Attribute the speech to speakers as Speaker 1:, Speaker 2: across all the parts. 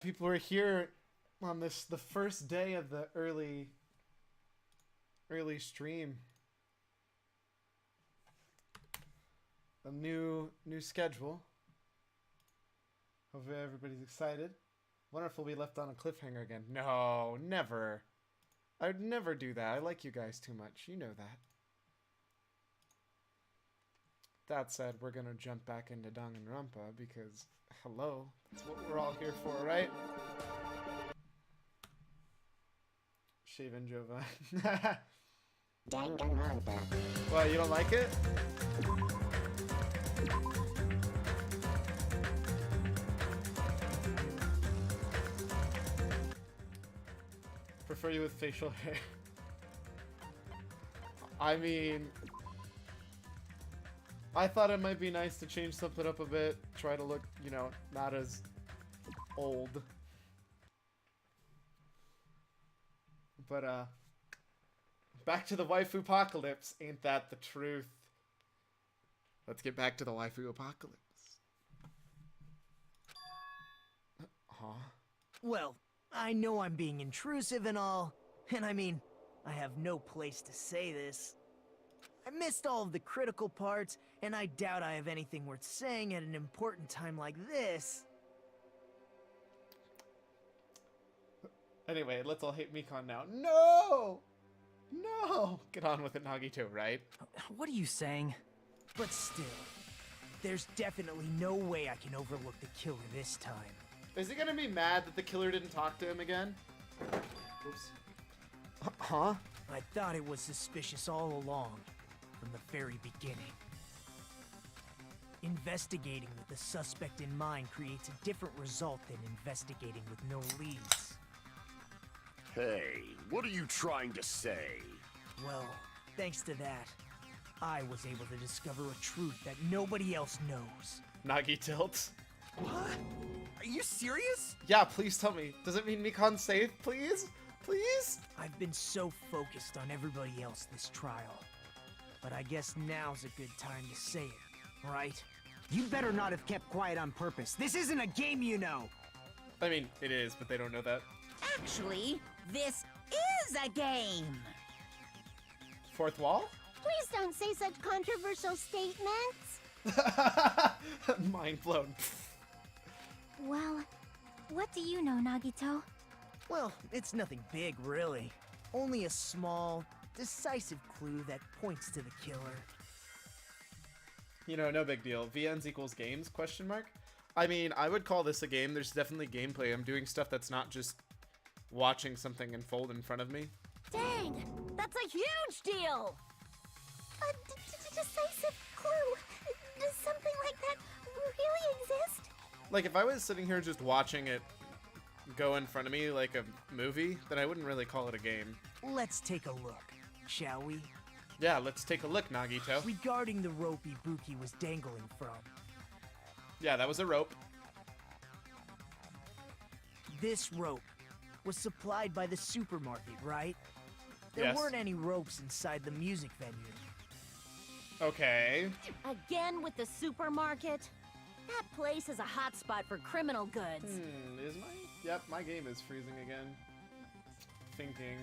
Speaker 1: People are here on the first day of the early stream. A new schedule. Hopefully everybody's excited. Wonder if we'll be left on a cliffhanger again. No, never. I'd never do that. I like you guys too much. You know that. That said, we're gonna jump back into Danganronpa because, hello, that's what we're all here for, right? Shaven Jovine.
Speaker 2: Danganronpa.
Speaker 1: What, you don't like it? Prefer you with facial hair. I mean, I thought it might be nice to change something up a bit. Try to look, you know, not as old. But, back to the waifu apocalypse. Ain't that the truth? Let's get back to the waifu apocalypse. Huh?
Speaker 3: Well, I know I'm being intrusive and all, and I mean, I have no place to say this. I missed all of the critical parts, and I doubt I have anything worth saying at an important time like this.
Speaker 1: Anyway, let's all hate Mikon now. No! No! Get on with it, Nagito, right?
Speaker 3: What are you saying? But still, there's definitely no way I can overlook the killer this time.
Speaker 1: Is he gonna be mad that the killer didn't talk to him again? Oops. Huh?
Speaker 3: I thought it was suspicious all along, from the very beginning. Investigating with the suspect in mind creates a different result than investigating with no leads.
Speaker 2: Hey, what are you trying to say?
Speaker 3: Well, thanks to that, I was able to discover a truth that nobody else knows.
Speaker 1: Nagi tilts.
Speaker 3: What? Are you serious?
Speaker 1: Yeah, please tell me. Does it mean Mikon's safe? Please? Please?
Speaker 3: I've been so focused on everybody else this trial. But I guess now's a good time to say it, right?
Speaker 4: You better not have kept quiet on purpose. This isn't a game, you know.
Speaker 1: I mean, it is, but they don't know that.
Speaker 5: Actually, this is a game!
Speaker 1: Fourth wall?
Speaker 6: Please don't say such controversial statements.
Speaker 1: Mind blown.
Speaker 6: Well, what do you know, Nagito?
Speaker 3: Well, it's nothing big, really. Only a small, decisive clue that points to the killer.
Speaker 1: You know, no big deal. VNs equals games, question mark? I mean, I would call this a game. There's definitely gameplay. I'm doing stuff that's not just watching something unfold in front of me.
Speaker 5: Dang! That's a huge deal!
Speaker 6: A decisive clue. Does something like that really exist?
Speaker 1: Like, if I was sitting here just watching it go in front of me like a movie, then I wouldn't really call it a game.
Speaker 3: Let's take a look, shall we?
Speaker 1: Yeah, let's take a look, Nagito.
Speaker 3: Regarding the rope Ibuki was dangling from.
Speaker 1: Yeah, that was a rope.
Speaker 3: This rope was supplied by the supermarket, right? There
Speaker 1: Yes.
Speaker 3: weren't any ropes inside the music venue.
Speaker 1: Okay.
Speaker 5: Again with the supermarket? That place is a hotspot for criminal goods.
Speaker 1: Is my... Yep, my game is freezing again. Thinking.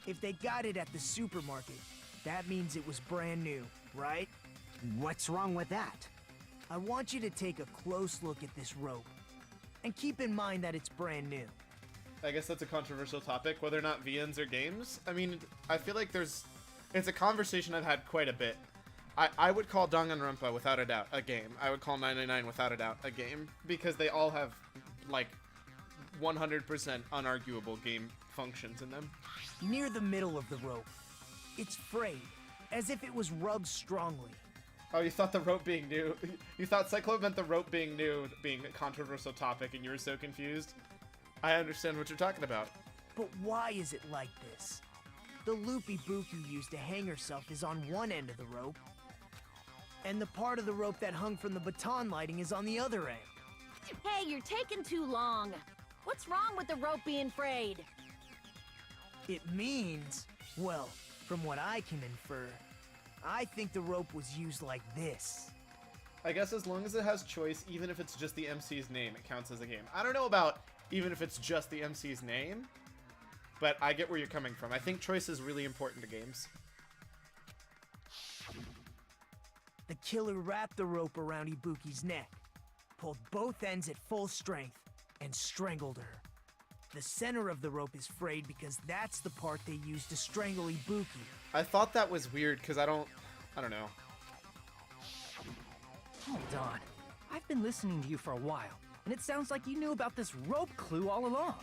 Speaker 3: If they got it at the supermarket, that means it was brand new, right?
Speaker 4: What's wrong with that?
Speaker 3: I want you to take a close look at this rope. And keep in mind that it's brand new.
Speaker 1: I guess that's a controversial topic, whether or not VNs are games. I mean, I feel like it's a conversation I've had quite a bit. I would call Danganronpa without a doubt a game. I would call 999 without a doubt a game, because they all have, like, 100% unarguable game functions in them.
Speaker 3: Near the middle of the rope, it's frayed, as if it was rubbed strongly.
Speaker 1: Oh, you thought the rope being new... You thought Cyclo meant the rope being new being a controversial topic, and you were so confused? I understand what you're talking about.
Speaker 3: But why is it like this? The loop Ibuki used to hang herself is on one end of the rope, and the part of the rope that hung from the baton lighting is on the other end.
Speaker 5: Hey, you're taking too long. What's wrong with the rope being frayed?
Speaker 3: It means, well, from what I can infer, I think the rope was used like this.
Speaker 1: I guess as long as it has choice, even if it's just the MC's name, it counts as a game. I don't know about even if it's just the MC's name, but I get where you're coming from. I think choice is really important to games.
Speaker 3: The killer wrapped the rope around Ibuki's neck, pulled both ends at full strength, and strangled her. The center of the rope is frayed because that's the part they used to strangle Ibuki.
Speaker 1: I thought that was weird because I don't know.
Speaker 7: Hold on. I've been listening to you for a while, and it sounds like you knew about this rope clue all along.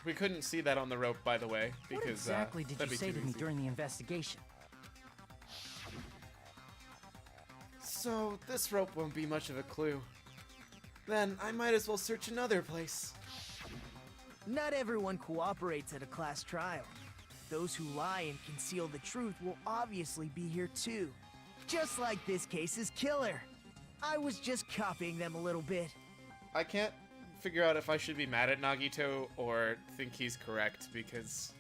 Speaker 1: We couldn't see that on the rope, by the way, because
Speaker 7: What exactly did
Speaker 1: that'd
Speaker 7: you
Speaker 1: be
Speaker 7: say
Speaker 1: too
Speaker 7: to me
Speaker 1: easy.
Speaker 7: during the investigation?
Speaker 1: So, this rope won't be much of a clue. Then, I might as well search another place.
Speaker 3: Not everyone cooperates at a class trial. Those who lie and conceal the truth will obviously be here too. Just like this case's killer. I was just copying them a little bit.
Speaker 1: I can't figure out if I should be mad at Nagito or think he's correct, because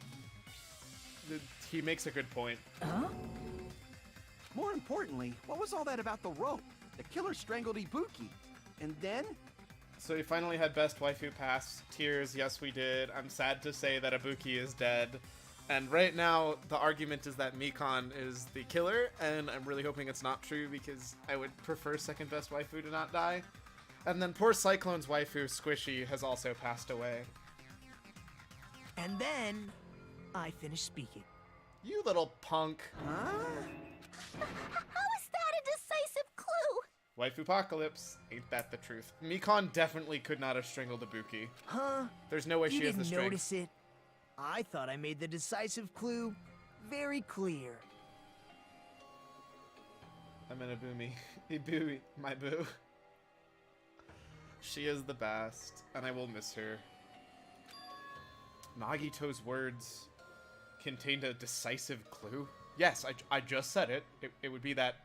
Speaker 1: he makes a good point.
Speaker 7: Huh?
Speaker 8: More importantly, what was all that about the rope? The killer strangled Ibuki. And then?
Speaker 1: So we finally had Best Waifu pass. Tears, yes we did. I'm sad to say that Ibuki is dead. And right now, the argument is that Mikon is the killer, and I'm really hoping it's not true because I would prefer second Best Waifu to not die. And then poor Cyclone's waifu, Squishy, has also passed away.
Speaker 3: And then, I finished speaking.
Speaker 1: You little punk.
Speaker 8: Huh?
Speaker 5: How is that a decisive clue?
Speaker 1: Waifu-pocalypse. Ain't that the truth? Mikon definitely could not have strangled Ibuki.
Speaker 3: Huh?
Speaker 1: There's no way
Speaker 3: You
Speaker 1: she has the
Speaker 3: didn't
Speaker 1: strength.
Speaker 3: notice it? I thought I made the decisive clue very clear.
Speaker 1: I'm in Ibumi. Ibui, my boo. She is the best, and I will miss her. Nagito's words contained a decisive clue? Yes, I just said it. It would be that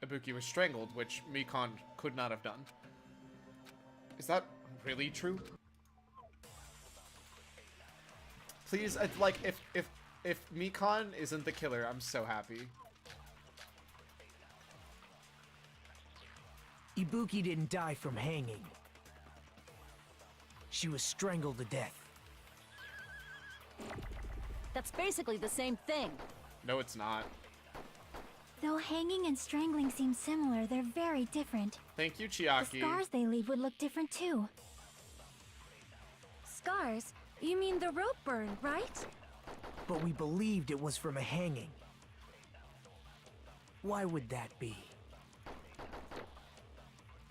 Speaker 1: Ibuki was strangled, which Mikon could not have done. Is that really true? Please, like, if Mikon isn't the killer, I'm so happy.
Speaker 3: Ibuki didn't die from hanging. She was strangled to death.
Speaker 5: That's basically the same thing.
Speaker 1: No, it's not.
Speaker 6: Though hanging and strangling seem similar, they're very different.
Speaker 1: Thank you,
Speaker 6: The
Speaker 1: Chiaki.
Speaker 6: scars they leave would look different too.
Speaker 5: Scars? You mean the rope burn, right?
Speaker 3: But we believed it was from a hanging. Why would that be?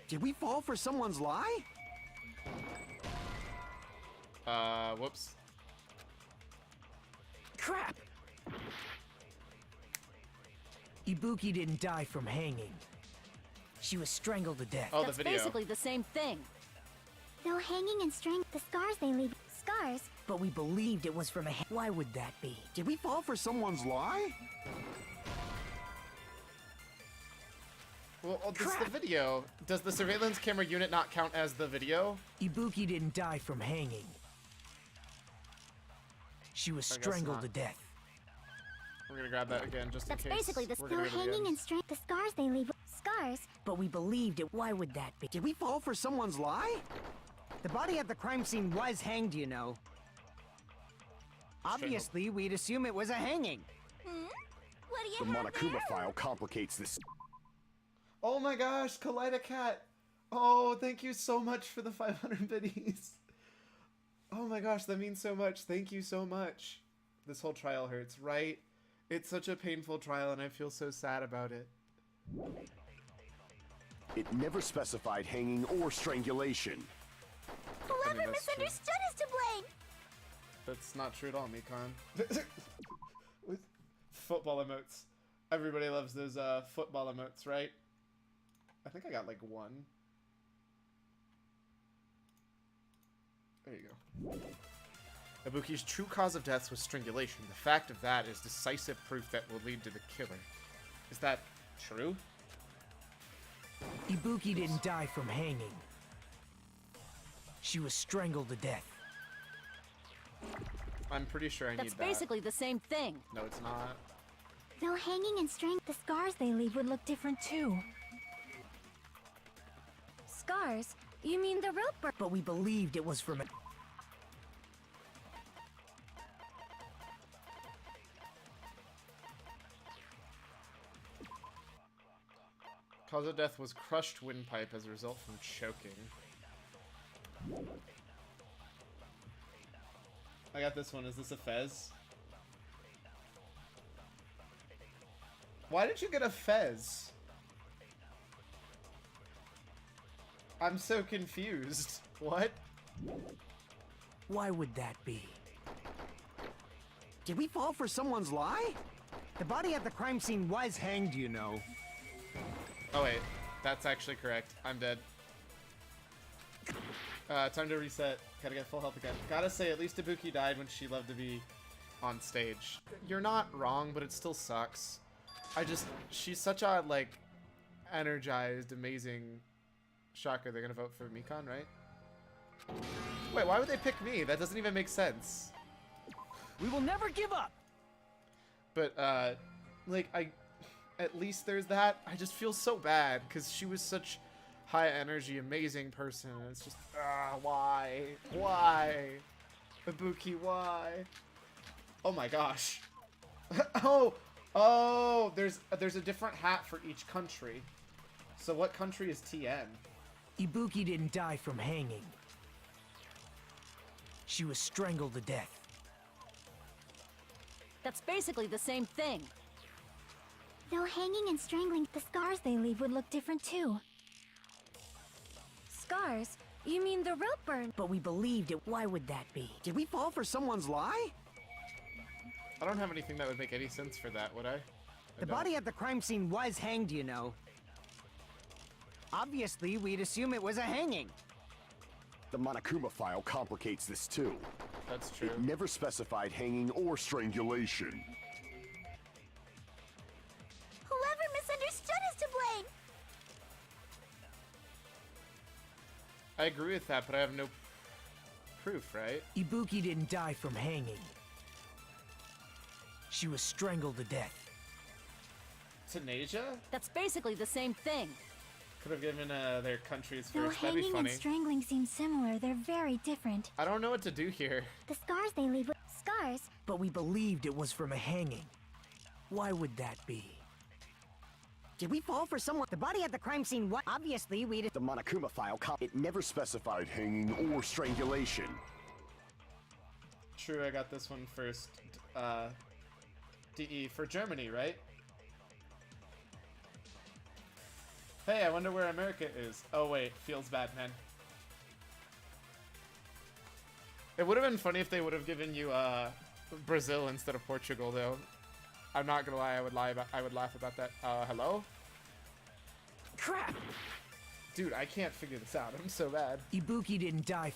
Speaker 8: Did we fall for someone's lie?
Speaker 1: Whoops.
Speaker 3: Crap! Ibuki didn't die from hanging. She was strangled to death.
Speaker 1: Oh,
Speaker 5: That's
Speaker 1: the video.
Speaker 5: basically the same thing.
Speaker 6: Though hanging and strangling, the scars they leave. Scars?
Speaker 3: But we believed it was from a Why would that be?
Speaker 8: Did we fall for someone's lie?
Speaker 1: Well, this is the video. Does the surveillance camera unit not count as the video?
Speaker 3: Ibuki didn't die from hanging. She was
Speaker 1: I guess
Speaker 3: strangled
Speaker 1: not.
Speaker 3: to death.
Speaker 1: We're gonna grab that again just
Speaker 5: That's
Speaker 1: in case.
Speaker 5: basically the
Speaker 1: we're
Speaker 6: Though
Speaker 1: gonna go to the
Speaker 6: hanging
Speaker 1: end.
Speaker 6: and strangling, the scars they leave. Scars?
Speaker 3: But we believed it. Why would that be?
Speaker 8: Did we fall for someone's lie?
Speaker 4: The body at the crime scene was hanged, you know. Obviously, we'd assume it was a hanging.
Speaker 6: What do
Speaker 2: The
Speaker 6: you have
Speaker 2: Monokuma
Speaker 6: there?
Speaker 2: file complicates this.
Speaker 1: Oh my gosh, Kaleido Cat. Oh, thank you so much for the 500 biddies. Oh my gosh, that means so much. Thank you so much. This whole trial hurts, right? It's such a painful trial and I feel so sad about it.
Speaker 2: It never specified hanging or strangulation.
Speaker 6: Whoever
Speaker 1: I mean, that's true.
Speaker 6: misunderstood is to blame.
Speaker 1: That's not true at all, Mikon. With football emotes. Everybody loves those football emotes, right? I think I got like one. There you go. Ibuki's true cause of death was strangulation. The fact of that is decisive proof that will lead to the killer. Is that true?
Speaker 3: Ibuki didn't die from hanging. She was strangled to death.
Speaker 1: I'm pretty sure I need
Speaker 5: That's
Speaker 1: that.
Speaker 5: basically the same thing.
Speaker 1: No, it's not.
Speaker 6: Though hanging and strangling, the scars they leave would look different too. Scars? You mean the rope burn?
Speaker 3: But we believed it was from a...
Speaker 1: Cause of death was crushed windpipe as a result from choking. I got this one. Is this a fez? Why did you get a fez? I'm so confused. What?
Speaker 3: Why would that be?
Speaker 8: Did we fall for someone's lie?
Speaker 4: The body at the crime scene was hanged, you know.
Speaker 1: Oh wait, that's actually correct. I'm dead. Time to reset. Gotta get full health again. Gotta say, at least Ibuki died when she loved to be on stage. You're not wrong, but it still sucks. She's such a, like, energized, amazing... Shocker, they're gonna vote for Mikan, right? Wait, why would they pick me? That doesn't even make sense.
Speaker 7: We will never give up!
Speaker 1: But, like, at least there's that. I just feel so bad, because she was such high energy, amazing person. And it's just, why? Why? Ibuki, why? Oh my gosh. Oh, there's a different hat for each country. So what country is TN?
Speaker 3: Ibuki didn't die from hanging. She was strangled to death.
Speaker 5: That's basically the same thing.
Speaker 6: Though hanging and strangling, the scars they leave would look different too. Scars? You mean the rope burn?
Speaker 3: But we believed it. Why would that be?
Speaker 8: Did we fall for someone's lie?
Speaker 1: I don't have anything that would make any sense for that, would I?
Speaker 4: The body at the crime scene was hanged, you know. Obviously, we'd assume it was a hanging.
Speaker 2: The Monokuma file complicates this too.
Speaker 1: That's true.
Speaker 2: It never specified hanging or strangulation.
Speaker 6: Whoever misunderstood is to blame!
Speaker 1: I agree with that, but I have no proof, right?
Speaker 3: Ibuki didn't die from hanging. She was strangled to death.
Speaker 1: Tunisia?
Speaker 5: That's basically the same thing.
Speaker 1: Could have given their countries
Speaker 6: Though
Speaker 1: first. That'd be
Speaker 6: hanging and
Speaker 1: funny.
Speaker 6: strangling seem similar, they're very different.
Speaker 1: I don't know what to do here.
Speaker 6: The scars they leave with scars.
Speaker 3: But we believed it was from a hanging. Why would that be?
Speaker 4: Did we fall for someone? The body at the crime scene was... Obviously, we'd...
Speaker 2: The Monokuma file it never specified hanging or strangulation.
Speaker 1: True, I got this one first. DE for Germany, right? Hey, I wonder where America is. Oh wait, feels bad, man. It would have been funny if they would have given you Brazil instead of Portugal, though. I'm not gonna lie, I would laugh about that. Hello?
Speaker 3: Crap!
Speaker 1: Dude, I can't figure this out. I'm so bad.
Speaker 3: Ibuki didn't die.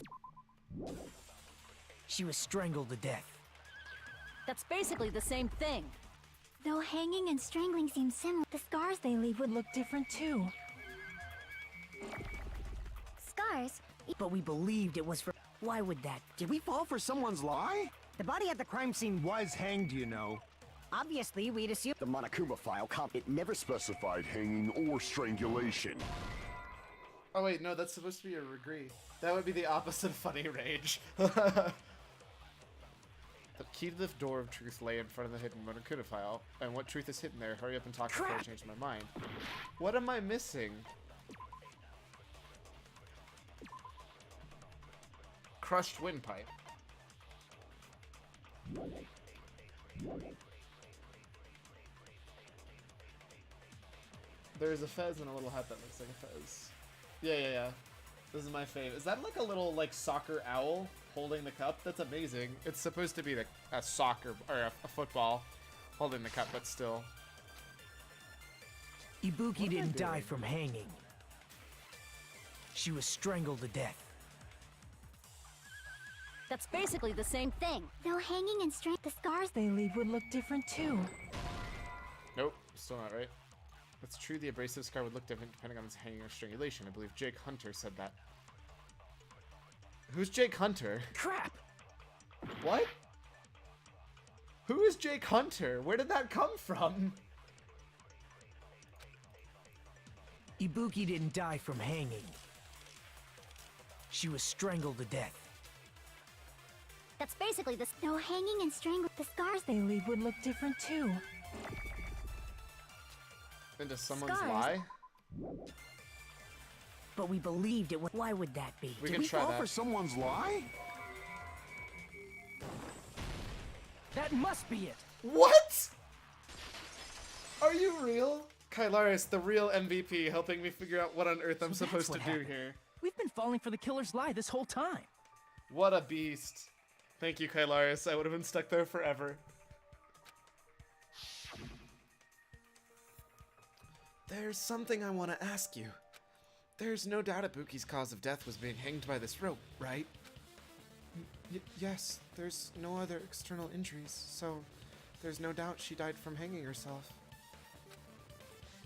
Speaker 3: She was strangled to death.
Speaker 5: That's basically the same thing.
Speaker 6: Though hanging and strangling seem similar, the scars they leave would look different too. Scars?
Speaker 3: But we believed it was for... Why would that...
Speaker 8: Did we fall for someone's lie?
Speaker 4: The body at the crime scene was hanged, you know. Obviously, we'd assume...
Speaker 2: The Monokuma file it never specified hanging or strangulation.
Speaker 1: Oh wait, no, that's supposed to be a agree. That would be the opposite of funny rage. The key to the door of truth lay in front of the hidden Monokuma file. And what truth is hidden there? Hurry up and talk before I change my mind. What am I missing? Crushed windpipe. There's a fez and a little hat that looks like a fez. Yeah. This is my fave. Is that like a little like soccer owl holding the cup? That's amazing. It's supposed to be like a soccer or a football holding the cup, but still.
Speaker 3: Ibuki didn't die from hanging. She was strangled to death.
Speaker 5: That's basically the same thing.
Speaker 6: Though hanging and the scars
Speaker 3: They leave would look different too.
Speaker 1: Nope, still not right. It's true the abrasive scar would look different depending on its hanging or strangulation. I believe Jake Hunter said that. Who's Jake Hunter?
Speaker 3: Crap!
Speaker 1: What? Who is Jake Hunter? Where did that come from?
Speaker 3: Ibuki didn't die from hanging. She was strangled to death.
Speaker 5: That's basically the...
Speaker 6: Though hanging and strangling, the scars
Speaker 7: They leave would look different too.
Speaker 1: Into someone's
Speaker 5: Scars.
Speaker 1: lie?
Speaker 3: But we believed it. Why would that be?
Speaker 1: We
Speaker 2: Did
Speaker 1: can
Speaker 2: we
Speaker 1: try
Speaker 2: fall
Speaker 1: that.
Speaker 2: for someone's lie?
Speaker 7: That must be it.
Speaker 1: What? Are you real? Kylaris, the real MVP, helping me figure out what on earth I'm
Speaker 7: So that's
Speaker 1: supposed to
Speaker 7: what
Speaker 1: do
Speaker 7: happened.
Speaker 1: here.
Speaker 7: We've been falling for the killer's lie this whole time.
Speaker 1: What a beast. Thank you, Kylaris. I would have been stuck there forever. There's something I want to ask you. There's no doubt Ibuki's cause of death was being hanged by this rope, right? Yes, there's no other external injuries, so there's no doubt she died from hanging herself.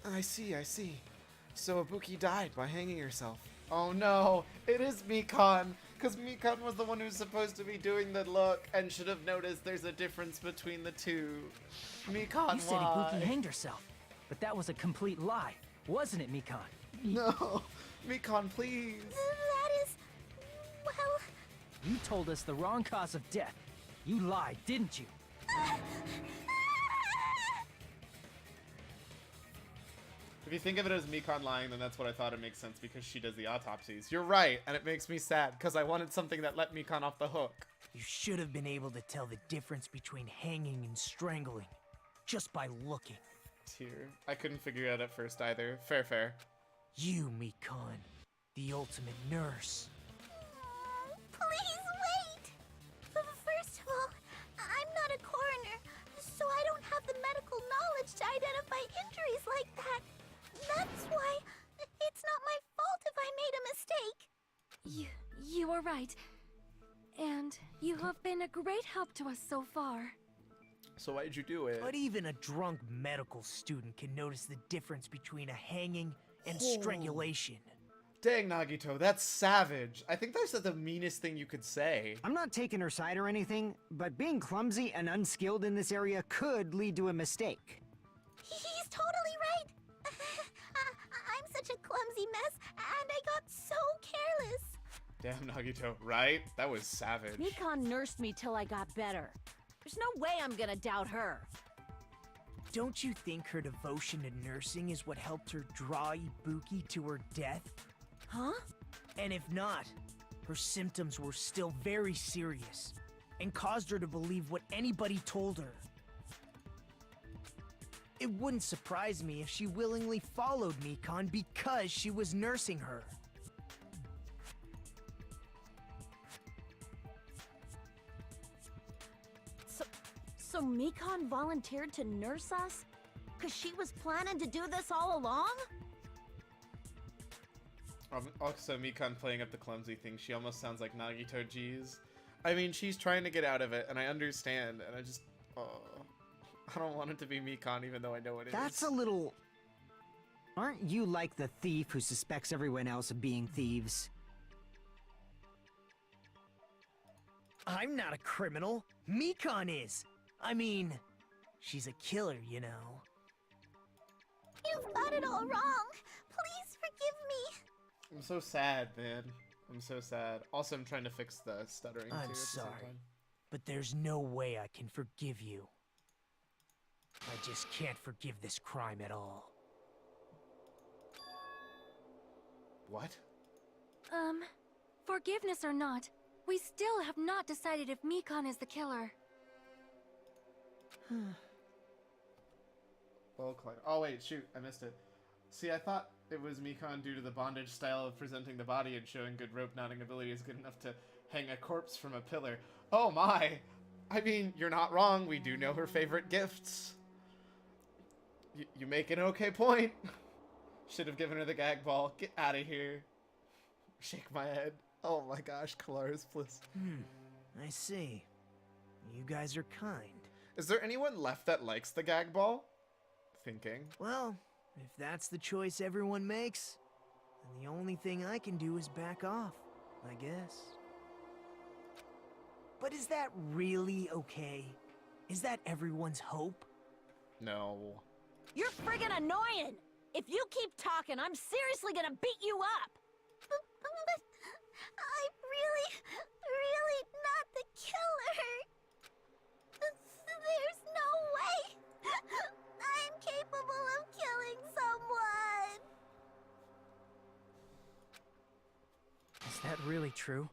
Speaker 1: I see. So Ibuki died by hanging herself. Oh no, it is Mikan! Because Mikan was the one who's supposed to be doing the look and should have noticed there's a difference between the two. Mikan,
Speaker 7: You said
Speaker 1: why?
Speaker 7: Ibuki hanged herself, but that was a complete lie, wasn't it, Mikan?
Speaker 1: No, Mikan, please.
Speaker 5: That is... well...
Speaker 7: You told us the wrong cause of death. You lied, didn't you?
Speaker 1: If you think of it as Mikan lying, then that's what I thought. It makes sense because she does the autopsies. You're right, and it makes me sad because I wanted something that let Mikan off the hook.
Speaker 3: You should have been able to tell the difference between hanging and strangling just by looking.
Speaker 1: Tear. I couldn't figure it out at first either. Fair.
Speaker 3: You, Mikan, the ultimate nurse.
Speaker 5: Please wait! First of all, I'm not a coroner, so I don't have the medical knowledge to identify injuries like that. That's why it's not my fault if I made a mistake.
Speaker 9: You are right. And you have been a great help to us so far.
Speaker 1: So why'd you do it?
Speaker 3: But even a drunk medical student can notice the difference between a hanging and strangulation.
Speaker 1: Dang, Nagito, that's savage. I think that's the meanest thing you could say.
Speaker 4: I'm not taking her side or anything, but being clumsy and unskilled in this area could lead to a mistake.
Speaker 5: He's totally right. I'm such a clumsy mess, and I got so careless.
Speaker 1: Damn, Nagito, right? That was savage.
Speaker 5: Mikan nursed me till I got better. There's no way I'm gonna doubt her.
Speaker 3: Don't you think her devotion to nursing is what helped her draw Ibuki to her death?
Speaker 5: Huh?
Speaker 3: And if not, her symptoms were still very serious and caused her to believe what anybody told her. It wouldn't surprise me if she willingly followed Mikan because she was nursing her.
Speaker 5: So Mikan volunteered to nurse us? Cause she was planning to do this all along?
Speaker 1: Also, Mikan playing up the clumsy thing, she almost sounds like Nagito G's. I mean, she's trying to get out of it, and I understand, and I just... I don't want it to be Mikan, even though I know it is.
Speaker 4: That's a little... Aren't you like the thief who suspects everyone else of being thieves?
Speaker 3: I'm not a criminal. Mikan is. I mean, she's a killer, you know.
Speaker 5: You've got it all wrong. Please forgive me.
Speaker 1: I'm so sad, man. I'm so sad. Also, I'm trying to fix the stuttering, too, at
Speaker 3: I'm
Speaker 1: the same
Speaker 3: sorry,
Speaker 1: time.
Speaker 3: but there's no way I can forgive you. I just can't forgive this crime at all.
Speaker 1: What?
Speaker 9: Forgiveness or not, we still have not decided if Mikan is the killer.
Speaker 1: Well, Clyde. Oh, wait, shoot. I missed it. See, I thought it was Mikan due to the bondage style of presenting the body and showing good rope knotting ability is good enough to hang a corpse from a pillar. Oh, my! I mean, you're not wrong. We do know her favorite gifts. You make an okay point. Should have given her the gag ball. Get out of here. Shake my head. Oh my gosh, Kalaris, please.
Speaker 3: I see. You guys are kind.
Speaker 1: Is there anyone left that likes the gag ball? Thinking.
Speaker 3: Well, if that's the choice everyone makes, then the only thing I can do is back off, I guess. But is that really okay? Is that everyone's hope?
Speaker 1: No.
Speaker 5: You're friggin' annoying! If you keep talking, I'm seriously gonna beat you up! But I really not the killer. There's no way I'm capable of killing someone.
Speaker 7: Is that really true?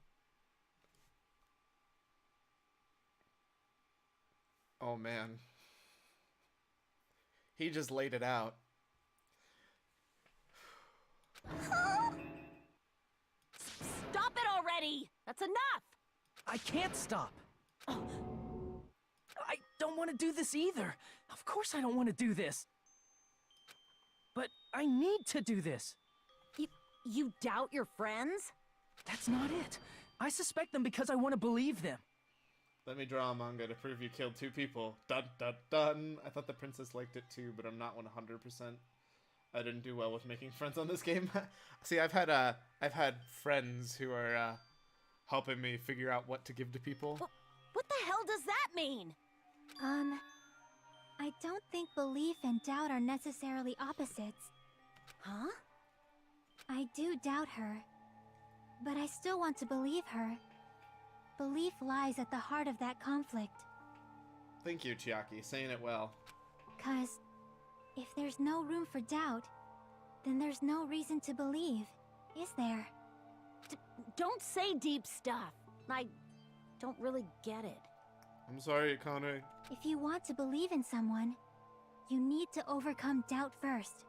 Speaker 1: Oh man. He just laid it out.
Speaker 9: Stop it already! That's enough!
Speaker 7: I can't stop. I don't want to do this either. Of course I don't want to do this. But I need to do this.
Speaker 9: You doubt your friends?
Speaker 7: That's not it. I suspect them because I want to believe them.
Speaker 1: Let me draw a manga to prove you killed 2 people. Dun dun dun. I thought the princess liked it too, but I'm not 100%. I didn't do well with making friends on this game. See, I've had friends who are helping me figure out what to give to people.
Speaker 9: What the hell does that mean?
Speaker 6: I don't think belief and doubt are necessarily opposites.
Speaker 9: Huh?
Speaker 6: I do doubt her, but I still want to believe her. Belief lies at the heart of that conflict.
Speaker 1: Thank you, Chiaki. Saying it well.
Speaker 6: 'Cause if there's no room for doubt, then there's no reason to believe, is there?
Speaker 9: Don't say deep stuff. I don't really get it.
Speaker 1: I'm sorry, Akane.
Speaker 6: If you want to believe in someone, you need to overcome doubt first.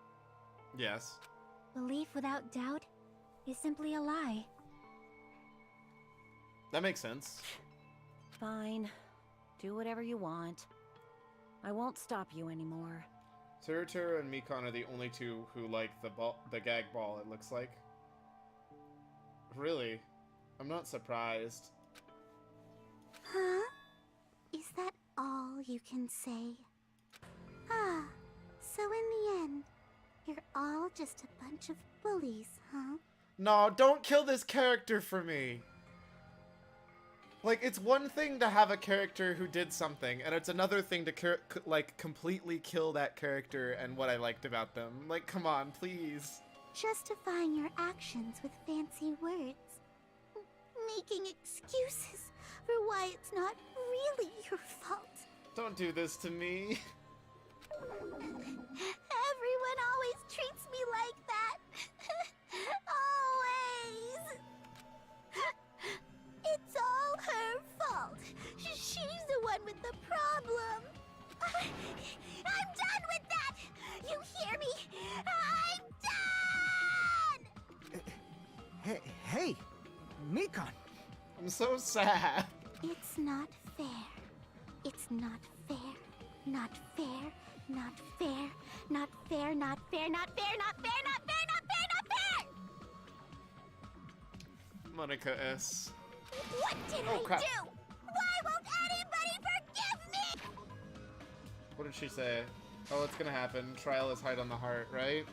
Speaker 1: Yes.
Speaker 6: Belief without doubt is simply a lie.
Speaker 1: That makes sense.
Speaker 9: Fine. Do whatever you want. I won't stop you anymore.
Speaker 1: Teruteru and Mikan are the only 2 who like the gag ball, it looks like. Really? I'm not surprised.
Speaker 5: Huh? Is that all you can say? Ah, so in the end, you're all just a bunch of bullies, huh?
Speaker 1: No, don't kill this character for me! Like, it's one thing to have a character who did something, and it's another thing to, completely kill that character and what I liked about them. Like, come on, please.
Speaker 5: Justifying your actions with fancy words. Making excuses for why it's not really your fault.
Speaker 1: Don't do this to me.
Speaker 5: Everyone always treats me like that. Always. It's all her fault. She's the one with the problem. I'm done with that. You hear me? I'm done.
Speaker 4: Hey, Mikan.
Speaker 1: I'm so sad.
Speaker 5: It's not fair. It's not fair. Not fair. Not fair. Not fair. Not fair. Not fair. Not fair. Not fair. Not fair. Not fair.
Speaker 1: Monica S.
Speaker 5: What did I
Speaker 1: crap.
Speaker 5: do? Why won't anybody forgive me?
Speaker 1: What did she say? Oh, it's gonna happen. Trial is hide on the heart, right?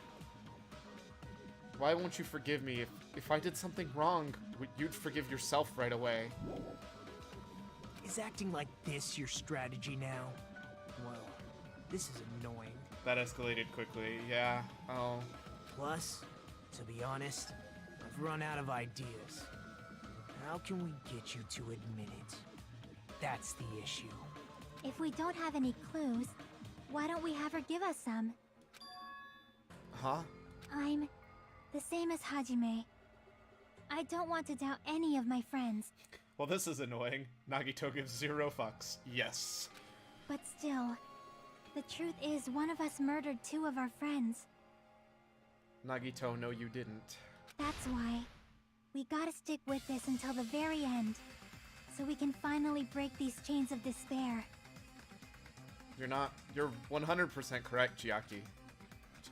Speaker 1: Why won't you forgive me? If I did something wrong, you'd forgive yourself right away.
Speaker 3: Is acting like this your strategy now? Well, this is annoying.
Speaker 1: That escalated quickly, yeah. Oh.
Speaker 3: Plus, to be honest, I've run out of ideas. How can we get you to admit it? That's the issue.
Speaker 6: If we don't have any clues, why don't we have her give us some?
Speaker 1: Huh?
Speaker 6: I'm the same as Hajime. I don't want to doubt any of my friends.
Speaker 1: Well, this is annoying. Nagito gives 0 fucks. Yes.
Speaker 6: But still, the truth is one of us murdered 2 of our friends.
Speaker 1: Nagito, no you didn't.
Speaker 6: That's why we gotta stick with this until the very end, so we can finally break these chains of despair.
Speaker 1: You're 100% correct, Chiaki.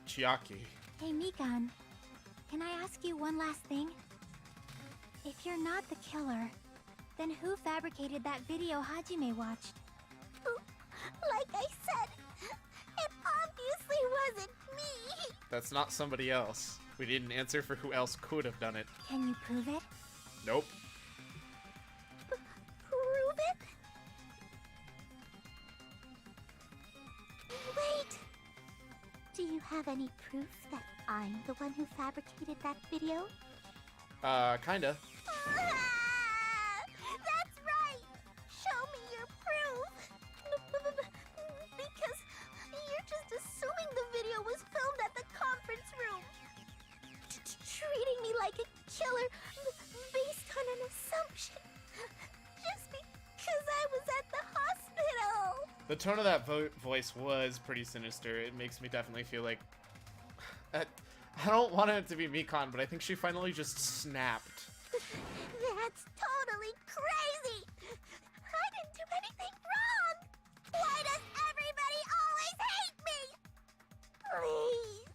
Speaker 1: Chiaki.
Speaker 6: Hey Mikan, can I ask you one last thing? If you're not the killer, then who fabricated that video Hajime watched?
Speaker 5: Like I said, it obviously wasn't me.
Speaker 1: That's not somebody else. We didn't answer for who else could have done it.
Speaker 6: Can you prove it?
Speaker 1: Nope.
Speaker 5: Prove it? Wait. Do you have any proof that I'm the one who fabricated that video?
Speaker 1: Kinda.
Speaker 5: emotion. Just because I was at the hospital.
Speaker 1: The tone of that voice was pretty sinister. It makes me definitely feel like... I don't want it to be Mikan, but I think she finally just snapped.
Speaker 5: That's totally crazy! I didn't do anything wrong! Why does everybody always hate me? Please,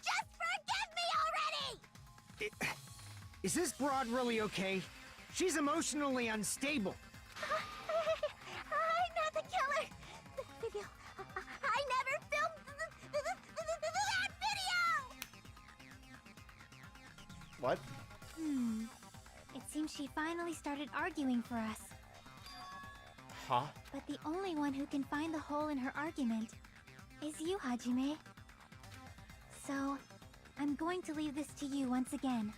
Speaker 5: just forgive me already!
Speaker 4: Is this broad really okay? She's emotionally unstable.
Speaker 5: I'm not the killer! The video... I never filmed that video!
Speaker 1: What?
Speaker 6: It seems she finally started arguing for us.
Speaker 1: Huh?
Speaker 6: But the only one who can find the hole in her argument is you, Hajime. So, I'm going to leave this to you once again.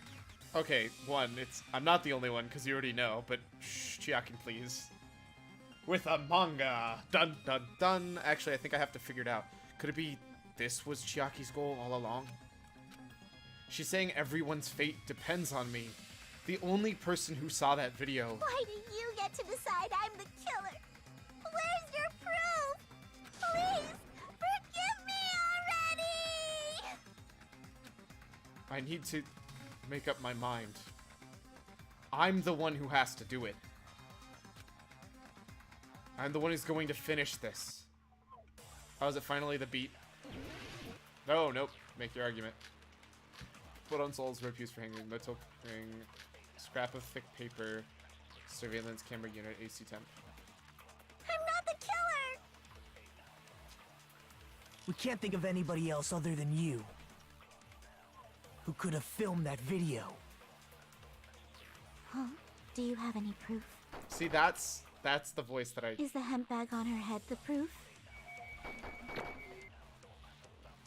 Speaker 1: Okay, one, I'm not the only one, because you already know, but shh, Chiaki, please. With a manga! Dun dun dun! Actually, I think I have to figure it out. Could it be this was Chiaki's goal all along? She's saying everyone's fate depends on me. The only person who saw that video.
Speaker 5: Why do you get to decide I'm the killer? Where's your proof? Please, forgive me already!
Speaker 1: I need to make up my mind. I'm the one who has to do it. I'm the one who's going to finish this. Oh, is it finally the beat? No, nope. Make your argument. Put on Soul's rope used for hanging. Metal ring. Scrap of thick paper. Surveillance camera unit. AC temp.
Speaker 5: I'm not the killer!
Speaker 3: We can't think of anybody else other than you who could have filmed that video.
Speaker 5: Huh? Do you have any proof?
Speaker 1: See, that's the voice that I...
Speaker 5: Is the hemp bag on her head the proof?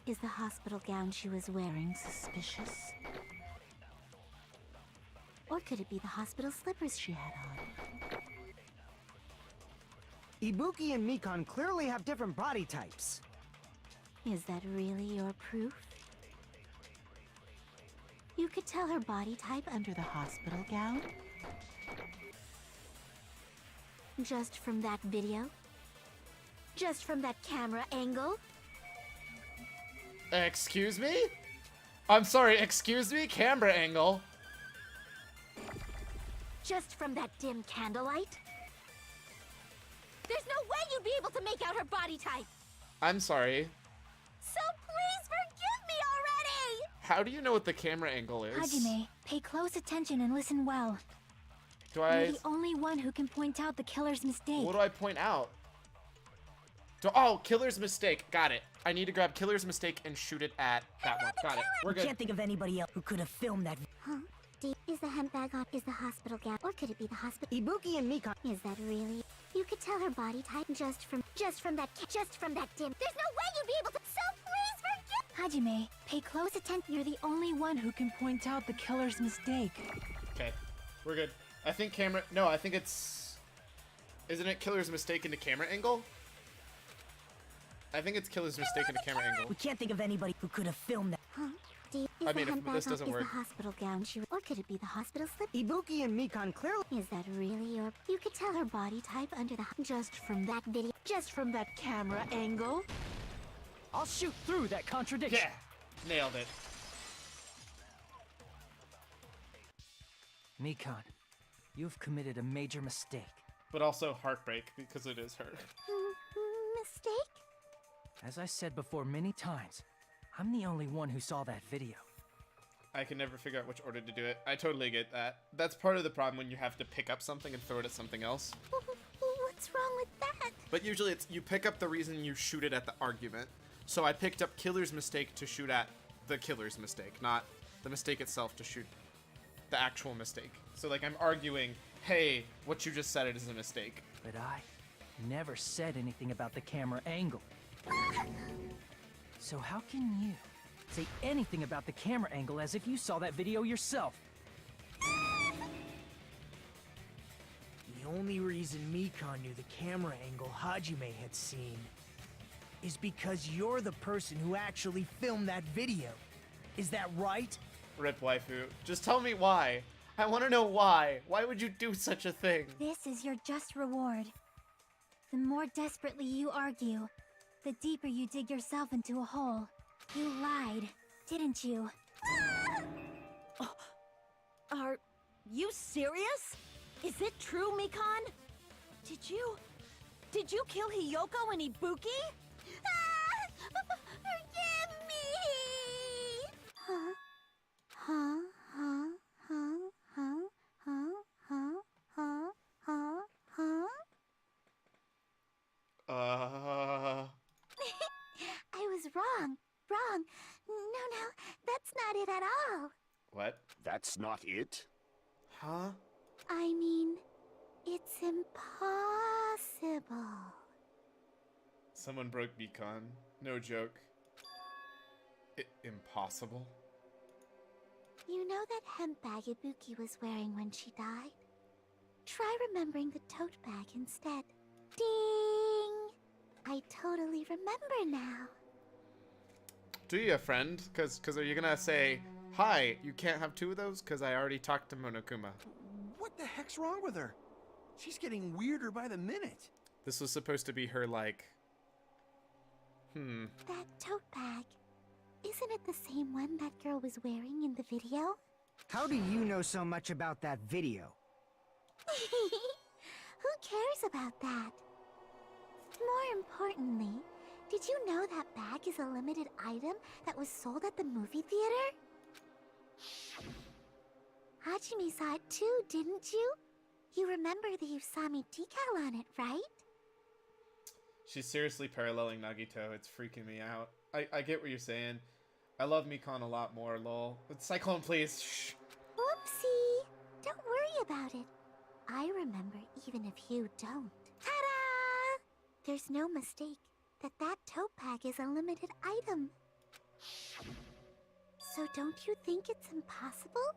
Speaker 5: Is the hospital gown she was wearing suspicious? Or could it be the hospital slippers she had on?
Speaker 4: Ibuki and Mikan clearly have different body types.
Speaker 5: Is that really your proof? You could tell her body type under the hospital gown? Just from that video? Just from that camera angle?
Speaker 1: Excuse me? I'm sorry, excuse me? Camera angle?
Speaker 5: Just from that dim candlelight? There's no way you'd be able to make out her body type!
Speaker 1: I'm sorry.
Speaker 5: So please forgive me already!
Speaker 1: How do you know what the camera angle is?
Speaker 6: Hajime, pay close attention and listen well.
Speaker 1: Do I...
Speaker 6: You're the only one who can point out the killer's mistake.
Speaker 1: What do I point out? Oh, killer's mistake. Got it. I need to grab killer's mistake and shoot it at that one. Got it. We're
Speaker 3: We
Speaker 1: good.
Speaker 3: can't think of anybody else who could have filmed that.
Speaker 5: Huh? Is the hemp bag on? Is the hospital gown? Or could it be the hospital?
Speaker 4: Ibuki and Mikan.
Speaker 5: Is that really? You could tell her body type just from that dim. There's no way you'd be able to. So please forgive.
Speaker 6: Hajime, pay close attention. You're the only one who can point out the killer's mistake.
Speaker 1: Okay. We're good. I think camera... No, I think it's... Isn't it killer's mistake into camera angle? I think it's killer's mistake into camera angle.
Speaker 3: We can't think of anybody who could have filmed that.
Speaker 5: Huh?
Speaker 1: I mean, if this doesn't work...
Speaker 5: Is the hospital gown she... Or could it be the hospital slip?
Speaker 4: Ibuki and Mikan clearly...
Speaker 5: Is that really your... You could tell her body type under the... Just from that video. Just from that camera angle.
Speaker 7: I'll shoot through that contradiction.
Speaker 1: Yeah! Nailed it.
Speaker 7: Mikan, you've committed a major mistake.
Speaker 1: But also heartbreak, because it is her.
Speaker 5: Mistake?
Speaker 7: As I said before many times, I'm the only one who saw that video.
Speaker 1: I can never figure out which order to do it. I totally get that. That's part of the problem when you have to pick up something and throw it at something else.
Speaker 5: What's wrong with that?
Speaker 1: But usually it's you pick up the reason you shoot it at the argument. So I picked up killer's mistake to shoot at the killer's mistake, not the mistake itself to shoot the actual mistake. So like I'm arguing, hey, what you just said it is a mistake.
Speaker 7: But I never said anything about the camera angle. So how can you say anything about the camera angle as if you saw that video yourself?
Speaker 3: The only reason Mikan knew the camera angle Hajime had seen is because you're the person who actually filmed that video. Is that right?
Speaker 1: Rip waifu. Just tell me why. I want to know why. Why would you do such a thing?
Speaker 6: This is your just reward. The more desperately you argue, the deeper you dig yourself into a hole. You lied, didn't you?
Speaker 9: Are you serious? Is it true, Mikan? Did you kill Hiyoko and Ibuki?
Speaker 5: Forgive me!
Speaker 6: Huh? Huh? Huh? Huh? Huh? Huh? Huh? Huh? Huh? Huh?
Speaker 5: I was wrong. Wrong. No, that's not it at all.
Speaker 1: What?
Speaker 2: That's not it?
Speaker 1: Huh?
Speaker 5: I mean, it's impossible.
Speaker 1: Someone broke Beacon. No joke. Impossible.
Speaker 5: You know that hemp bag Ibuki was wearing when she died? Try remembering the tote bag instead. Ding! I totally remember now.
Speaker 1: Do you, friend? Cause are you gonna say, hi, you can't have two of those? Cause I already talked to Monokuma.
Speaker 8: What the heck's wrong with her? She's getting weirder by the minute.
Speaker 1: This was supposed to be her, like...
Speaker 5: That tote bag. Isn't it the same one that girl was wearing in the video?
Speaker 4: How do you know so much about that video?
Speaker 5: Who cares about that? More importantly, did you know that bag is a limited item that was sold at the movie theater? Hajime saw it too, didn't you? You remember the Usami decal on it, right?
Speaker 1: She's seriously paralleling Nagito. It's freaking me out. I get what you're saying. I love Mikan a lot more, lol. But Cyclone, please. Shh.
Speaker 5: Whoopsie! Don't worry about it. I remember even if you don't. Ta-da! There's no mistake that tote bag is a limited item. So don't you think it's impossible?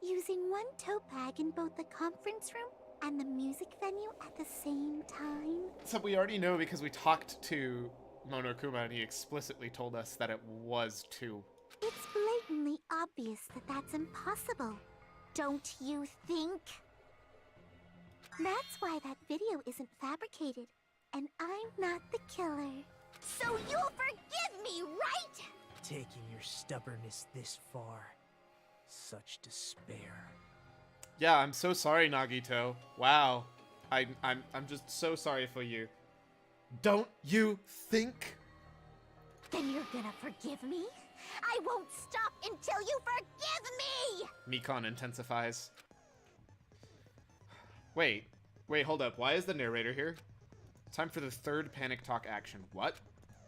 Speaker 5: Using one tote bag in both the conference room and the music venue at the same time?
Speaker 1: So we already know because we talked to Monokuma and he explicitly told us that it was two.
Speaker 5: It's blatantly obvious that that's impossible. Don't you think? That's why that video isn't fabricated, and I'm not the killer. So you'll forgive me, right?
Speaker 3: Taking your stubbornness this far. Such despair.
Speaker 1: Yeah, I'm so sorry, Nagito. Wow. I'm just so sorry for you. Don't you think?
Speaker 5: Then you're gonna forgive me? I won't stop until you forgive me!
Speaker 1: Mikan intensifies. Wait, hold up. Why is the narrator here? Time for the third panic talk action. What?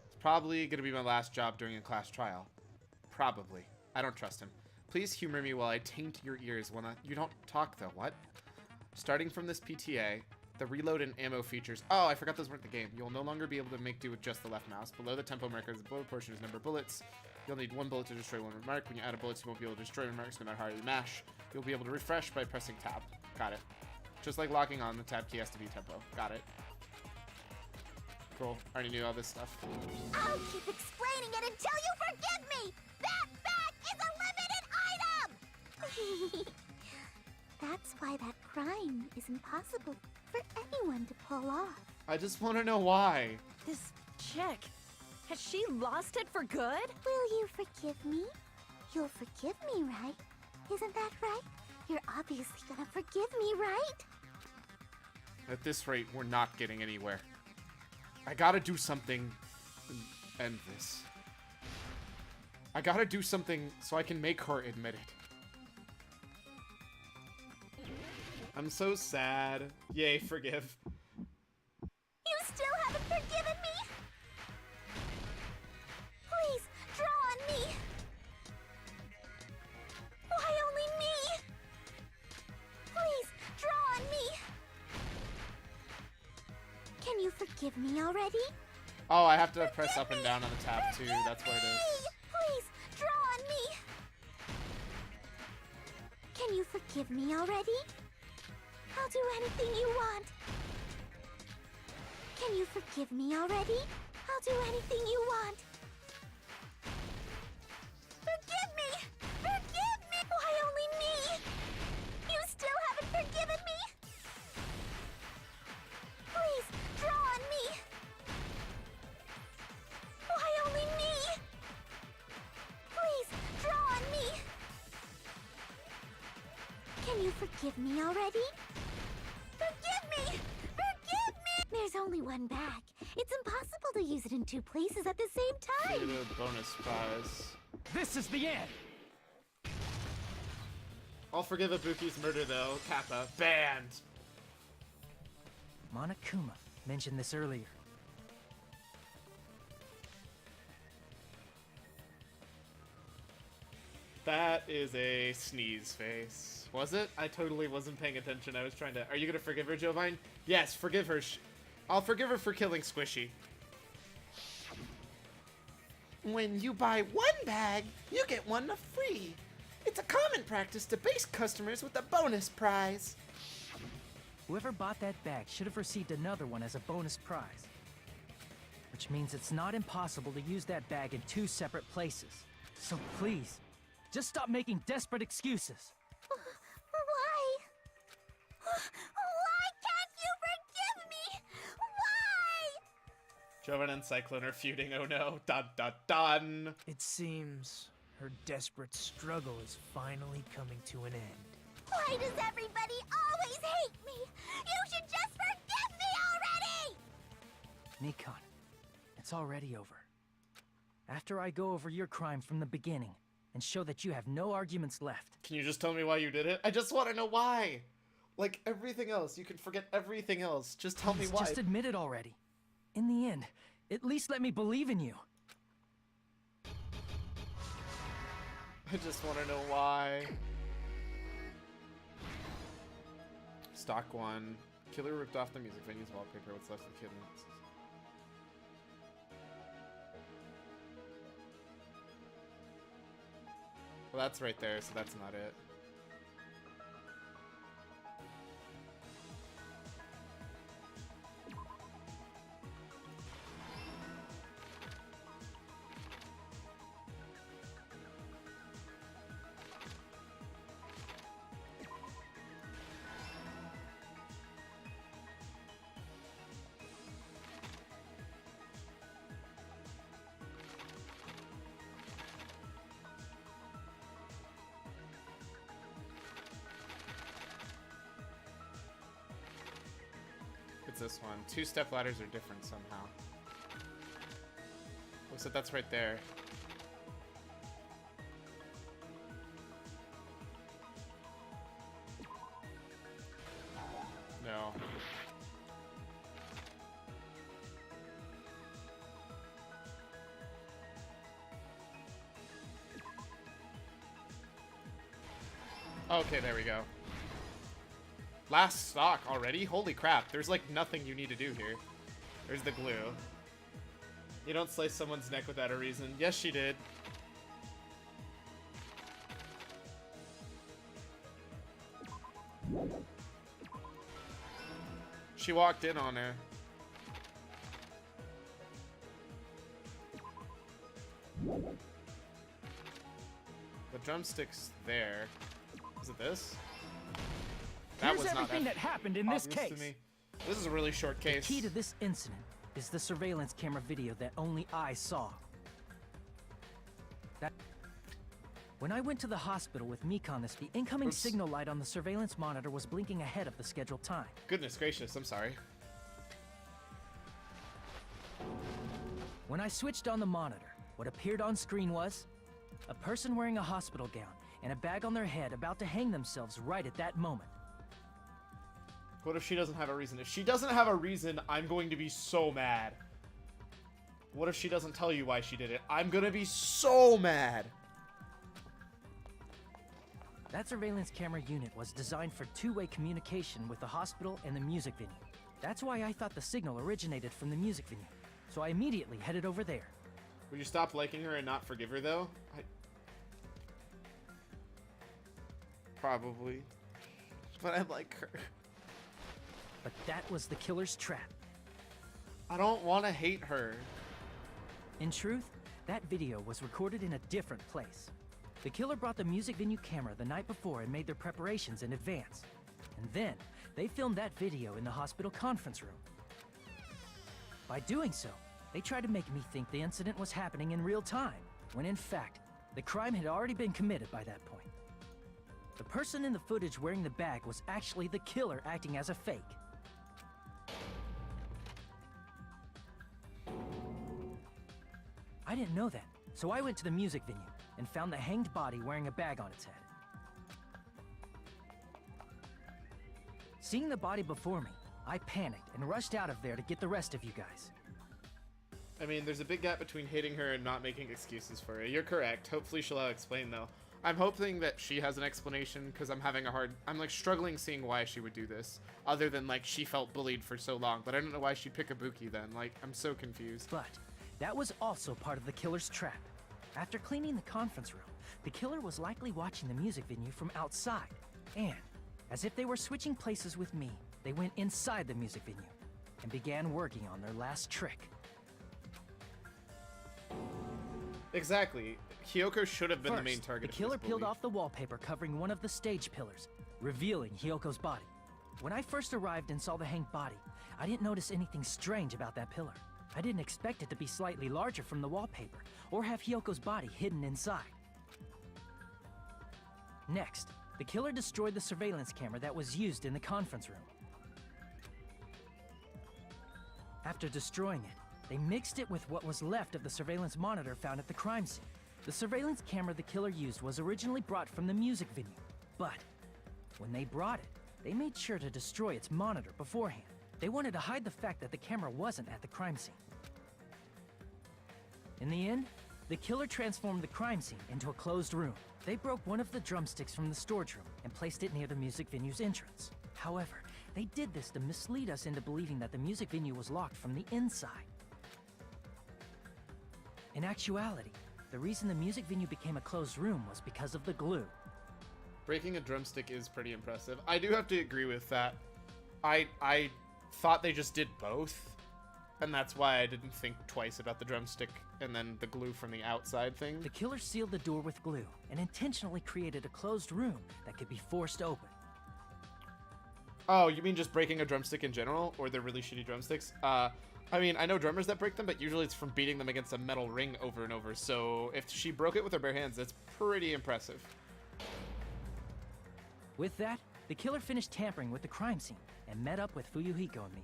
Speaker 1: It's probably gonna be my last job during a class trial. Probably. I don't trust him. Please humor me while I taint your ears when you don't talk though. What? Starting from this PTA, the reload and ammo features. Oh, I forgot those weren't the game. You'll no longer be able to make do with just the left mouse. Below the tempo marker, the bullet portion is number of bullets. You'll need one bullet to destroy one remark. When you add a bullet, you won't be able to destroy remarks no matter how you mash. You'll be able to refresh by pressing tab. Got it. Just like locking on, the tab key has to be tempo. Got it. Cool. I already knew all this stuff.
Speaker 5: I'll keep explaining it until you forgive me! That bag is a limited item! That's why that crime is impossible for anyone to pull off.
Speaker 1: I just want to know why.
Speaker 9: This chick, has she lost it for good?
Speaker 5: Will you forgive me? You'll forgive me, right? Isn't that right? You're obviously gonna forgive me, right?
Speaker 1: At this rate, we're not getting anywhere. I gotta do something and end this. I gotta do something so I can make her admit it. I'm so sad. Yay, forgive.
Speaker 5: You still haven't forgiven me? Please, draw on me! Why only me? Please, draw on me! Can you forgive me already?
Speaker 1: Oh, I have to press up and down on the tab too. That's what it is.
Speaker 5: Please, draw on me! Can you forgive me already? I'll do anything you want. Can you forgive me already? I'll do anything you want. Forgive me! Forgive me! Why only me? forgive me already? Forgive me! Forgive me! There's only one bag. It's impossible to use it in two places at the same time.
Speaker 1: Get a bonus prize.
Speaker 7: This is the end!
Speaker 1: I'll forgive Ibuki's murder though. Kappa. Banned.
Speaker 7: Monokuma mentioned this earlier.
Speaker 1: That is a sneeze face. Was it? I totally wasn't paying attention. I was trying to... Are you gonna forgive her, Jovine? Yes, forgive her. I'll forgive her for killing Squishy. When you buy one bag, you get one free. It's a common practice to base customers with a bonus prize.
Speaker 7: Whoever bought that bag should have received another one as a bonus prize. Which means it's not impossible to use that bag in two separate places. So please, just stop making desperate excuses.
Speaker 5: Why? Why can't you forgive me? Why?
Speaker 1: Jovine and Cyclone are feuding, oh no. Dun dun dun!
Speaker 3: It seems her desperate struggle is finally coming to an end.
Speaker 5: Why does everybody always hate me? You should just forgive me already!
Speaker 7: Nikon, it's already over. After I go over your crime from the beginning and show that you have no arguments left.
Speaker 1: Can you just tell me why you did it? I just want to know why! Like everything else, you can forget everything else. Just tell me why.
Speaker 7: Just admit it already. In the end, at least let me believe in you.
Speaker 1: I just want to know why. Stock 1. Killer ripped off the music venue's wallpaper. What's left of the kid? Well, that's right there, so that's not it. It's this one. Two-step ladders are different somehow. Looks like that's right there. No. Okay, there we go. Last stock already? Holy crap, there's like nothing you need to do here. There's the glue. You don't slice someone's neck without a reason. Yes, she did. She walked in on her. The drumstick's there. Is it this?
Speaker 7: Here's everything that happened in this case.
Speaker 1: To me. This is a really short case.
Speaker 7: The key to this incident is the surveillance camera video that only I saw. When I went to the hospital with Mikonis, the incoming signal light on the surveillance monitor was blinking ahead of the scheduled time.
Speaker 1: Goodness gracious, I'm sorry.
Speaker 7: When I switched on the monitor, what appeared on screen was a person wearing a hospital gown and a bag on their head about to hang themselves right at that moment.
Speaker 1: What if she doesn't have a reason? If she doesn't have a reason, I'm going to be so mad. What if she doesn't tell you why she did it? I'm gonna be so mad.
Speaker 7: That surveillance camera unit was designed for two-way communication with the hospital and the music venue. That's why I thought the signal originated from the music venue. So I immediately headed over there.
Speaker 1: Would you stop liking her and not forgive her, though? Probably. But I like her.
Speaker 7: But that was the killer's trap.
Speaker 1: I don't want to hate her.
Speaker 7: In truth, that video was recorded in a different place. The killer brought the music venue camera the night before and made their preparations in advance. And then, they filmed that video in the hospital conference room. By doing so, they tried to make me think the incident was happening in real time, when in fact, the crime had already been committed by that point. The person in the footage wearing the bag was actually the killer acting as a fake. I didn't know that, so I went to the music venue and found the hanged body wearing a bag on its head. Seeing the body before me, I panicked and rushed out of there to get the rest of you guys.
Speaker 1: I mean, there's a big gap between hating her and not making excuses for her. You're correct. Hopefully she'll explain, though. I'm hoping that she has an explanation, because I'm like, struggling seeing why she would do this. Other than, like, she felt bullied for so long, but I don't know why she'd pick Ibuki then. Like, I'm so confused.
Speaker 7: But that was also part of the killer's trap. After cleaning the conference room, the killer was likely watching the music venue from outside. And, as if they were switching places with me, they went inside the music venue and began working on their last trick.
Speaker 1: Exactly. Hyoko should have been
Speaker 7: First,
Speaker 1: the main target.
Speaker 7: The killer peeled off the wallpaper covering one of the stage pillars, revealing Hyoko's body. When I first arrived and saw the hanged body, I didn't notice anything strange about that pillar. I didn't expect it to be slightly larger from the wallpaper, or have Hyoko's body hidden inside. Next, the killer destroyed the surveillance camera that was used in the conference room. After destroying it, they mixed it with what was left of the surveillance monitor found at the crime scene. The surveillance camera the killer used was originally brought from the music venue, but when they brought it, they made sure to destroy its monitor beforehand. They wanted to hide the fact that the camera wasn't at the crime scene. In the end, the killer transformed the crime scene into a closed room. They broke one of the drumsticks from the storage room and placed it near the music venue's entrance. However, they did this to mislead us into believing that the music venue was locked from the inside. In actuality, the reason the music venue became a closed room was because of the glue.
Speaker 1: Breaking a drumstick is pretty impressive. I do have to agree with that. I thought they just did both, and that's why I didn't think twice about the drumstick and then the glue from the outside thing.
Speaker 7: The killer sealed the door with glue and intentionally created a closed room that could be forced open.
Speaker 1: Oh, you mean just breaking a drumstick in general? Or they're really shitty drumsticks? I mean, I know drummers that break them, but usually it's from beating them against a metal ring over and over. So if she broke it with her bare hands, that's pretty impressive.
Speaker 7: With that, the killer finished tampering with the crime scene and met up with Fuyuhiko and me.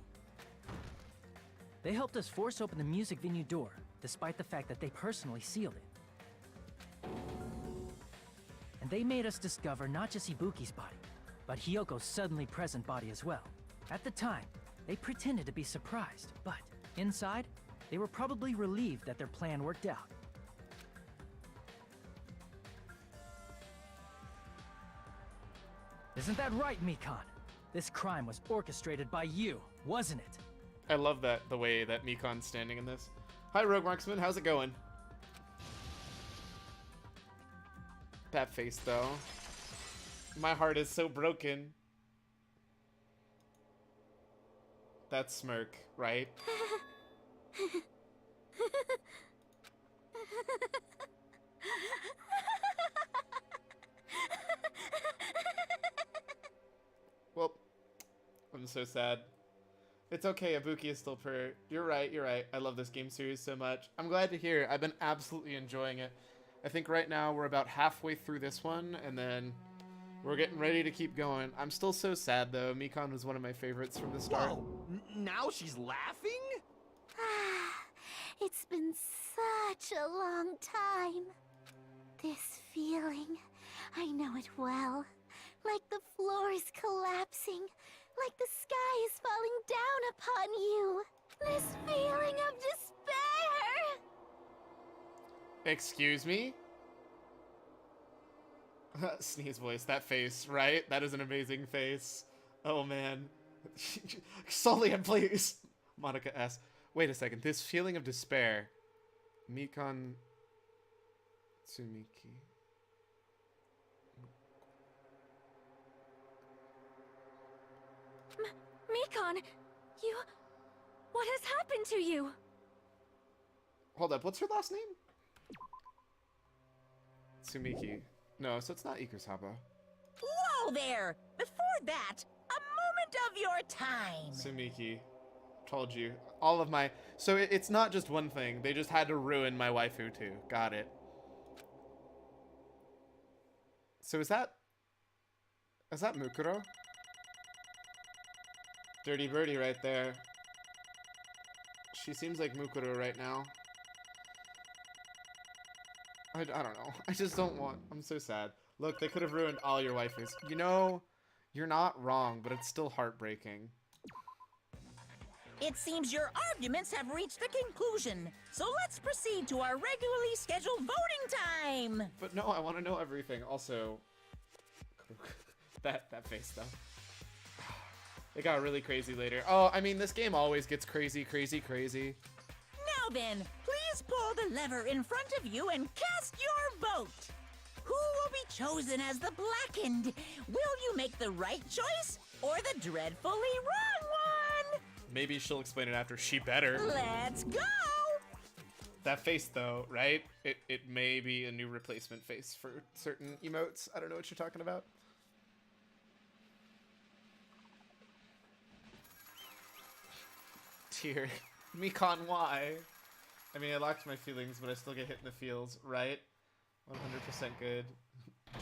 Speaker 7: They helped us force open the music venue door, despite the fact that they personally sealed it. And they made us discover not just Ibuki's body, but Hyoko's suddenly present body as well. At the time, they pretended to be surprised, but inside, they were probably relieved that their plan worked out. Isn't that right, Mikan? This crime was orchestrated by you, wasn't it?
Speaker 1: I love that, the way that Mikon's standing in this. Hi, Rogue Marksman, how's it going? That face, though. My heart is so broken. That smirk, right? Well, I'm so sad. It's okay, Ibuki is still per. You're right, you're right. I love this game series so much. I'm glad to hear. I've been absolutely enjoying it. I think right now we're about halfway through this one, and then we're getting ready to keep going. I'm still so sad, though. Mikan was one of my favorites from the start.
Speaker 8: Whoa, now she's laughing?
Speaker 5: It's been such a long time. This feeling, I know it well. Like the floor is collapsing, like the sky is falling down upon you. This feeling of despair.
Speaker 1: Excuse me? Sneeze voice, that face, right? That is an amazing face. Oh man. Solian, please. Monica asks, wait a second, this feeling of despair. Mikan Tsumiki.
Speaker 9: Mikan, you... What has happened to you?
Speaker 1: Hold up, what's her last name? Tsumiki. No, so it's not Ikusaba.
Speaker 10: Whoa there! Before that, a moment of your time!
Speaker 1: Tsumiki. Told you. All of my... So it's not just one thing. They just had to ruin my waifu too. Got it. So is that... Is that Mukuro? Dirty birdie right there. She seems like Mukuro right now. I don't know. I just don't want... I'm so sad. Look, they could have ruined all your waifus. You know, you're not wrong, but it's still heartbreaking.
Speaker 10: It seems your arguments have reached a conclusion, so let's proceed to our regularly scheduled voting time!
Speaker 1: But no, I want to know everything. Also, that face, though. It got really crazy later. Oh, I mean, this game always gets crazy, crazy, crazy.
Speaker 10: Now then, please pull the lever in front of you and cast your vote! Who will be chosen as the Blackened? Will you make the right choice, or the dreadfully wrong one?
Speaker 1: Maybe she'll explain it after. She better.
Speaker 10: Let's go!
Speaker 1: That face, though, right? It may be a new replacement face for certain emotes. I don't know what you're talking about. Tear. Mikan, why? I mean, I locked my feelings, but I still get hit in the feels, right? 100% good.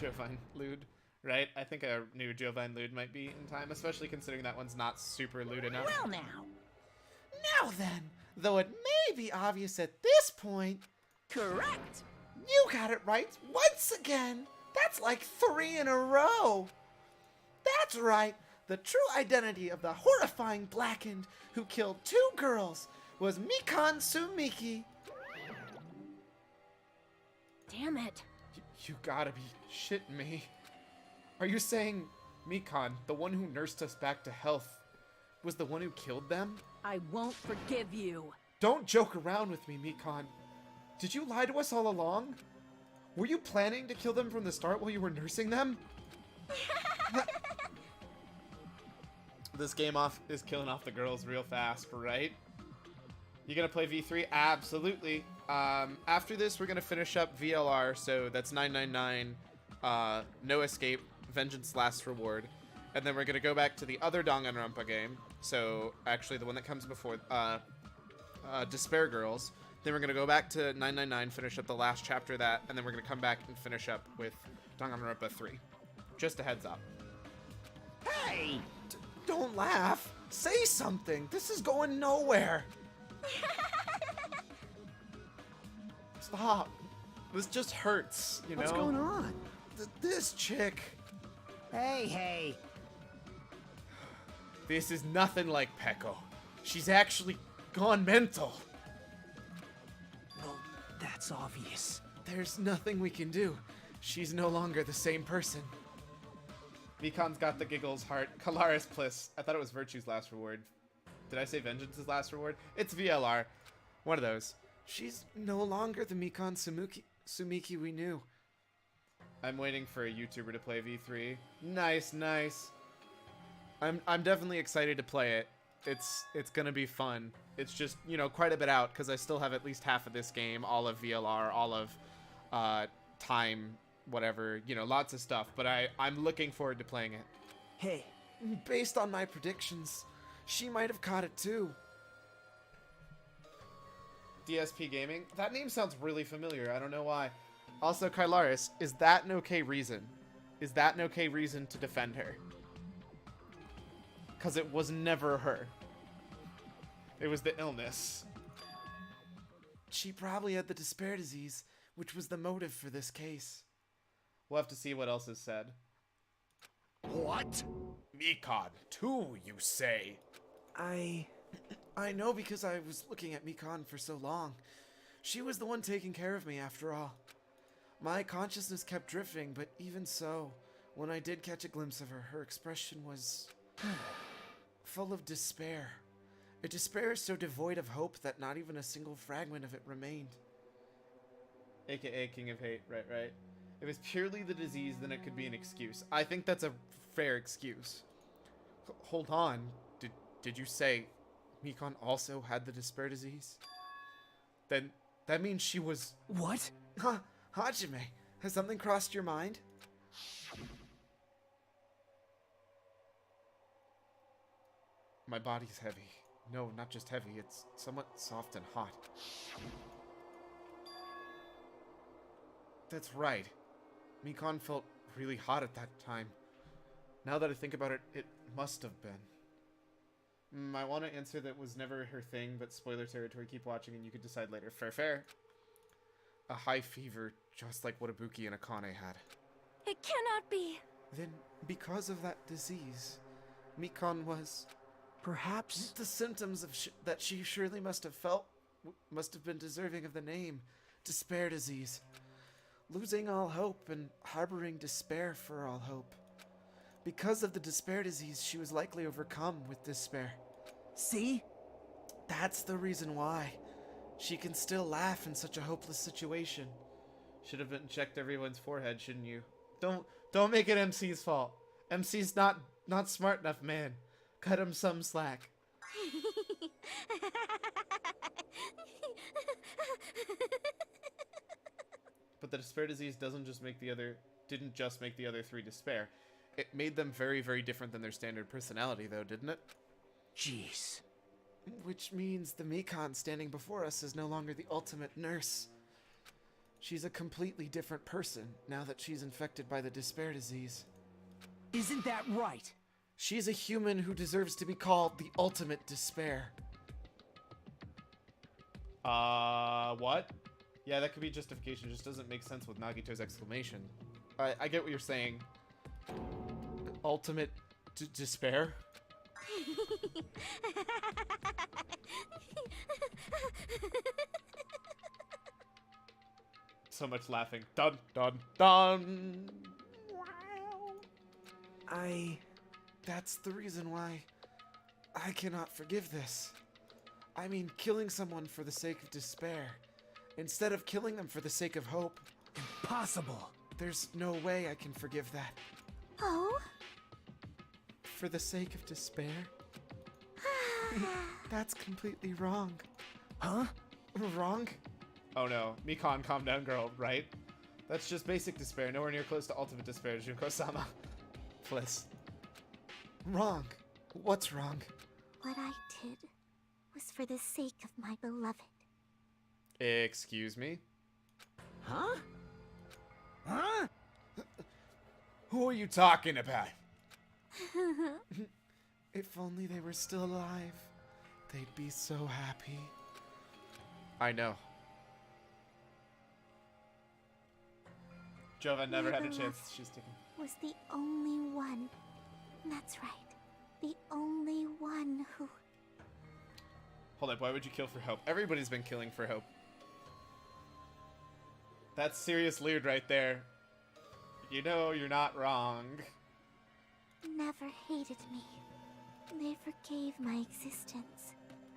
Speaker 1: Jovine lewd, right? I think a new Jovine lewd might be in time, especially considering that one's not super lewd enough.
Speaker 10: Well now.
Speaker 1: Now then, though it may be obvious at this point...
Speaker 10: Correct!
Speaker 1: You got it right once again! That's like 3 in a row! That's right! The true identity of the horrifying Blackened who killed 2 girls was Mikan Sumiki.
Speaker 9: Damn it.
Speaker 1: You gotta be shitting me. Are you saying Mikan, the one who nursed us back to health, was the one who killed them?
Speaker 9: I won't forgive you.
Speaker 1: Don't joke around with me, Mikan. Did you lie to us all along? Were you planning to kill them from the start while you were nursing them? This game is killing off the girls real fast, right? You gonna play V3? Absolutely. After this, we're gonna finish up VLR, so that's 999, No Escape, Vengeance Last Reward. And then we're gonna go back to the other Danganronpa game, so actually the one that comes before, Despair Girls. Then we're gonna go back to 999, finish up the last chapter of that, and then we're gonna come back and finish up with Danganronpa 3. Just a heads up.
Speaker 4: Hey!
Speaker 1: Don't laugh. Say something. This is going nowhere. Stop. This just hurts, you know?
Speaker 4: What's going on?
Speaker 1: This chick.
Speaker 4: Hey.
Speaker 1: This is nothing like Peko. She's actually gone mental.
Speaker 3: Well, that's obvious.
Speaker 1: There's nothing we can do. She's no longer the same person. Mikan's got the giggles heart. Kalaris Bliss. I thought it was Virtue's last reward. Did I say Vengeance's last reward? It's VLR. One of those. She's no longer the Mikan Sumiki we knew. I'm waiting for a YouTuber to play V3. Nice. I'm definitely excited to play it. It's gonna be fun. It's just, you know, quite a bit out because I still have at least half of this game, all of VLR, all of time, whatever, you know, lots of stuff. But I'm looking forward to playing it.
Speaker 3: Hey.
Speaker 1: Based on my predictions, she might have caught it too. DSP Gaming? That name sounds really familiar. I don't know why. Also, Kylaris, is that an okay reason? Is that an okay reason to defend her? Because it was never her. It was the illness. She probably had the despair disease, which was the motive for this case. We'll have to see what else is said.
Speaker 2: What?
Speaker 1: Mikan, too, you say? I know because I was looking at Mikan for so long. She was the one taking care of me after all. My consciousness kept drifting, but even so, when I did catch a glimpse of her, her expression was full of despair. A despair so devoid of hope that not even a single fragment of it remained. AKA King of Hate, right? If it was purely the disease, then it could be an excuse. I think that's a fair excuse. Hold on. Did you say Mikan also had the despair disease? Then that means she was...
Speaker 3: What?
Speaker 1: Hajime, has something crossed your mind? My body's heavy. No, not just heavy, it's somewhat soft and hot. That's right. Mikan felt really hot at that time. Now that I think about it, it must have been. I want to answer that was never her thing, but spoiler territory, keep watching and you can decide later. Fair, fair. A high fever, just like what Ibuki and Akane had.
Speaker 9: It cannot be.
Speaker 1: Then, because of that disease, Mikon was...
Speaker 3: Perhaps...
Speaker 1: The symptoms of that she surely must have felt must have been deserving of the name. Despair disease. Losing all hope and harboring despair for all hope. Because of the despair disease, she was likely overcome with despair.
Speaker 3: See?
Speaker 1: That's the reason why. She can still laugh in such a hopeless situation. Should have been checked everyone's forehead, shouldn't you? Don't make it MC's fault. MC's not smart enough, man. Cut him some slack. But the despair disease didn't just make the other three despair. It made them very, very different than their standard personality, though, didn't it?
Speaker 3: Jeez.
Speaker 1: Which means the Mikon standing before us is no longer the ultimate nurse. She's a completely different person now that she's infected by the despair disease.
Speaker 3: Isn't that right?
Speaker 1: She's a human who deserves to be called the ultimate despair. What? Yeah, that could be justification. It just doesn't make sense with Nagito's exclamation. I get what you're saying. Ultimate despair? So much laughing. Dun, dun, dun! Wow. That's the reason why I cannot forgive this. I mean, killing someone for the sake of despair, instead of killing them for the sake of hope.
Speaker 3: Impossible.
Speaker 1: There's no way I can forgive that.
Speaker 5: Oh?
Speaker 1: For the sake of despair? That's completely wrong.
Speaker 3: Huh?
Speaker 1: Wrong? Oh no. Mikon, calm down, girl, right? That's just basic despair, nowhere near close to ultimate despair, Junko-sama. Please. Wrong. What's wrong?
Speaker 5: What I did was for the sake of my beloved.
Speaker 1: Excuse me?
Speaker 4: Huh? Huh?
Speaker 1: Who are you talking about? If only they were still alive, they'd be so happy. I know. Jovine never had a chance. She's taken.
Speaker 5: Was the only one. That's right. The only one who...
Speaker 1: Hold up, why would you kill for hope? Everybody's been killing for hope. That's serious lewd right there. You know you're not wrong.
Speaker 5: Never hated me. They forgave my existence.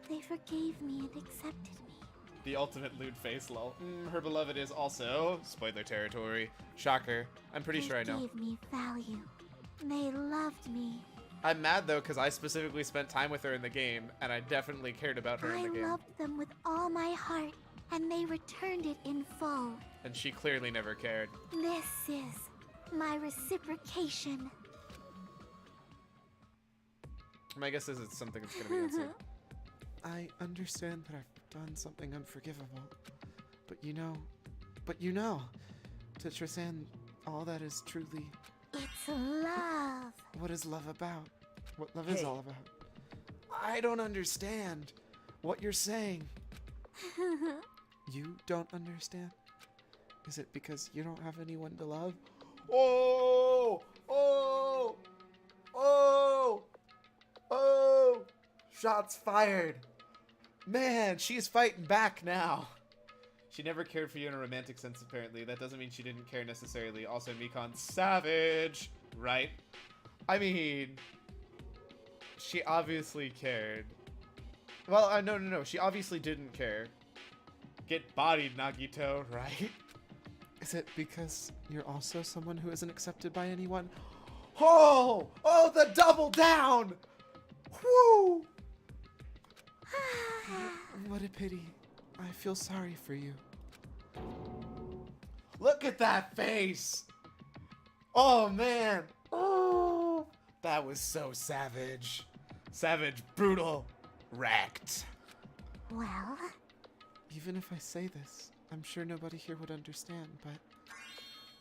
Speaker 5: They forgave me and accepted me.
Speaker 1: The ultimate lewd face, lol. Her beloved is also... Spoiler territory. Shocker. I'm pretty sure I know.
Speaker 5: They gave me value. They loved me.
Speaker 1: I'm mad though, because I specifically spent time with her in the game, and I definitely cared about her in the game.
Speaker 5: I loved them with all my heart, and they returned it in full.
Speaker 1: And she clearly never cared.
Speaker 5: This is my reciprocation.
Speaker 1: My guess is it's something that's going to be answered. I understand that I've done something unforgivable, but you know, to Tristan, all that is truly...
Speaker 5: It's love.
Speaker 1: What is love about? What love is all about? I don't understand what you're saying. You don't understand? Is it because you don't have anyone to love? Oh! Oh! Oh! Oh! Shots fired. Man, she's fighting back now. She never cared for you in a romantic sense, apparently. That doesn't mean she didn't care necessarily. Also, Mikon's savage, right? I mean, she obviously cared. Well, no. She obviously didn't care. Get bodied, Nagito, right? Is it because you're also someone who isn't accepted by anyone? Oh! Oh, the double down! Woo! What a pity. I feel sorry for you. Look at that face! Oh, man! Oh! That was so savage. Savage, brutal, wrecked.
Speaker 5: Well?
Speaker 1: Even if I say this, I'm sure nobody here would understand, but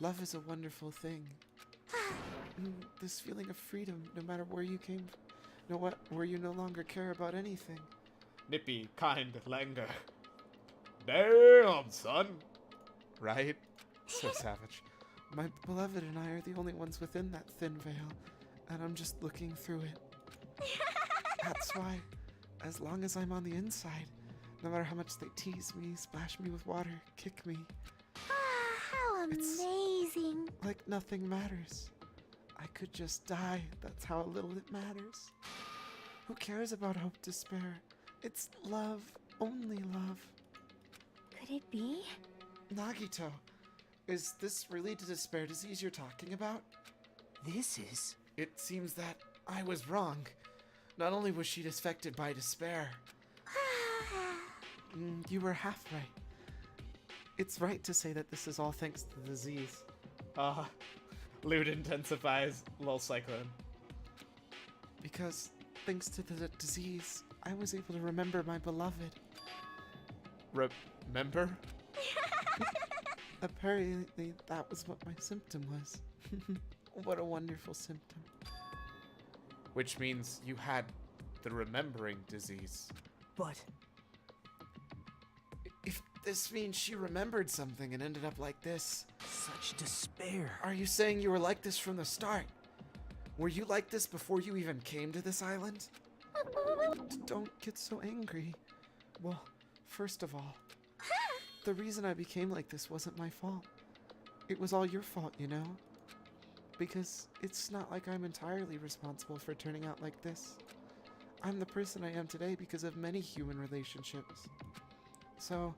Speaker 1: love is a wonderful thing. this feeling of freedom, no matter where you came, where you no longer care about anything. Nippy, kind, languor. Damn, son. Right? So savage. My beloved and I are the only ones within that thin veil, and I'm just looking through it. That's why, as long as I'm on the inside, no matter how much they tease me, splash me with water, kick me,
Speaker 5: How amazing.
Speaker 1: it's like nothing matters. I could just die. That's how little it matters. Who cares about hope, despair? It's love, only love.
Speaker 6: Could it be?
Speaker 1: Nagito, is this really the despair disease you're talking about?
Speaker 3: This is...
Speaker 1: It seems that I was wrong. Not only was she affected by despair, you were half right. It's right to say that this is all thanks to the disease. Lewd intensifies, lol cyclone. Because thanks to the disease, I was able to remember my beloved. Remember? Apparently, that was what my symptom was. What a wonderful symptom. Which means you had the remembering disease.
Speaker 3: But...
Speaker 1: If this means she remembered something and ended up like this...
Speaker 3: such despair.
Speaker 1: Are you saying you were like this from the start? Were you like this before you even came to this island? Don't get so angry. Well, first of all, the reason I became like this wasn't my fault. It was all your fault, you know? Because it's not like I'm entirely responsible for turning out like this. I'm the person I am today because of many human relationships. So,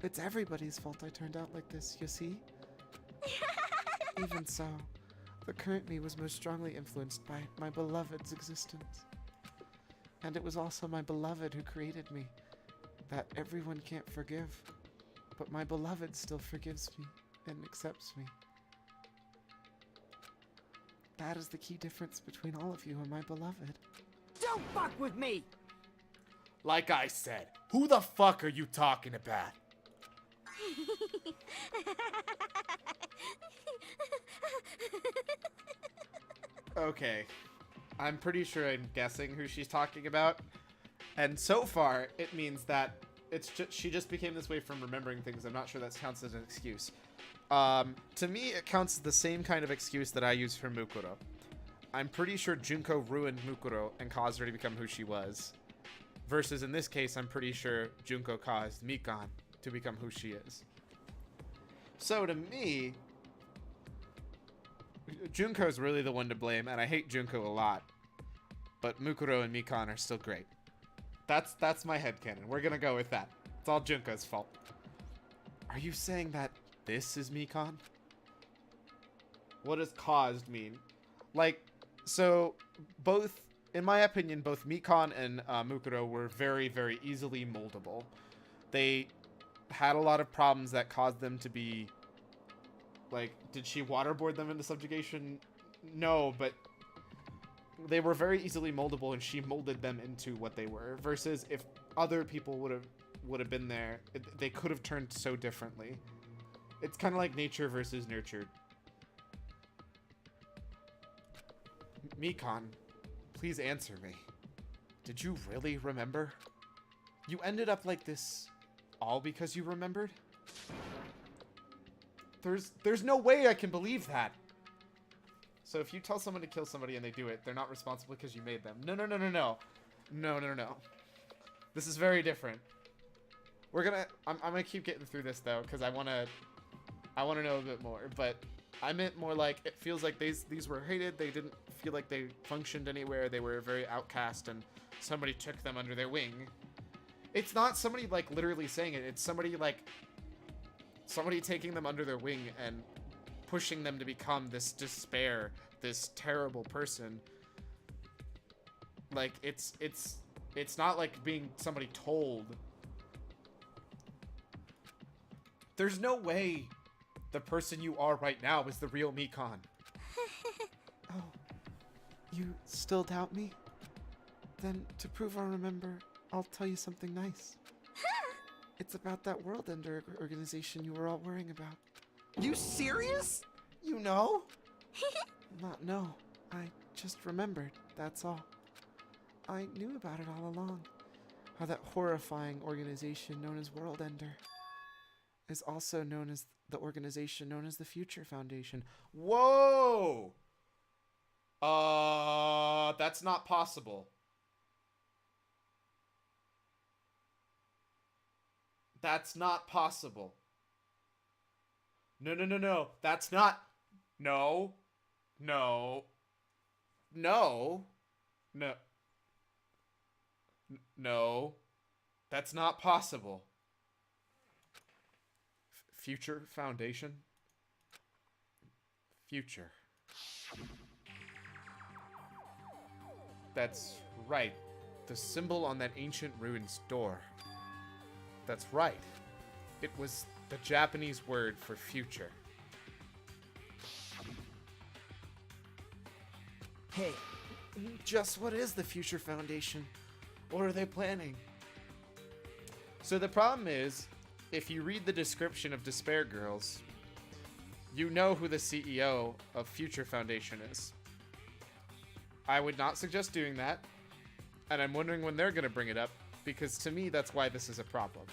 Speaker 1: it's everybody's fault I turned out like this, you see? Even so, the current me was most strongly influenced by my beloved's existence. And it was also my beloved who created me. That everyone can't forgive. But my beloved still forgives me and accepts me. That is the key difference between all of you and my beloved.
Speaker 4: Don't fuck with me!
Speaker 1: Like I said, who the fuck are you talking about? Okay, I'm pretty sure I'm guessing who she's talking about. And so far, it means that she just became this way from remembering things. I'm not sure that counts as an excuse. To me, it counts as the same kind of excuse that I use for Mukuro. I'm pretty sure Junko ruined Mukuro and caused her to become who she was. Versus in this case, I'm pretty sure Junko caused Mikan to become who she is. So to me, Junko's really the one to blame, and I hate Junko a lot. But Mukuro and Mikan are still great. That's my headcanon. We're gonna go with that. It's all Junko's fault. Are you saying that this is Mikan? What does caused mean? Like, so both, in my opinion, both Mikan and Mukuro were very, very easily moldable. They had a lot of problems that caused them to be, like, did she waterboard them into subjugation? No, but they were very easily moldable, and she molded them into what they were. Versus if other people would have been there, they could have turned so differently. It's kind of like nature versus nurtured. Mikan, please answer me. Did you really remember? You ended up like this all because you remembered? There's no way I can believe that. So if you tell someone to kill somebody and they do it, they're not responsible because you made them. No. No. This is very different. I'm gonna keep getting through this though, because I wanna know a bit more. But I meant more like, it feels like these were hated. They didn't feel like they functioned anywhere. They were very outcast, and somebody took them under their wing. It's not somebody like literally saying it. It's somebody taking them under their wing and pushing them to become this despair, this terrible person. Like, it's not like being somebody told. There's no way the person you are right now is the real Mikan. Oh, you still doubt me? Then, to prove I remember, I'll tell you something nice. It's about that World Ender organization you were all worrying about.
Speaker 8: You serious?
Speaker 1: You know? No. I just remembered, that's all. I knew about it all along. How that horrifying organization known as World Ender is also known as the organization known as the Future Foundation. Whoa! That's not possible. That's not possible. No. That's not. No. No. No. No. No. That's not possible. Future Foundation? Future. That's right. The symbol on that ancient ruins door. That's right. It was the Japanese word for future.
Speaker 3: Hey,
Speaker 1: Just what is the Future Foundation? What are they planning? So the problem is, if you read the description of Despair Girls, you know who the CEO of Future Foundation is. I would not suggest doing that, and I'm wondering when they're going to bring it up, because to me, that's why this is a problem.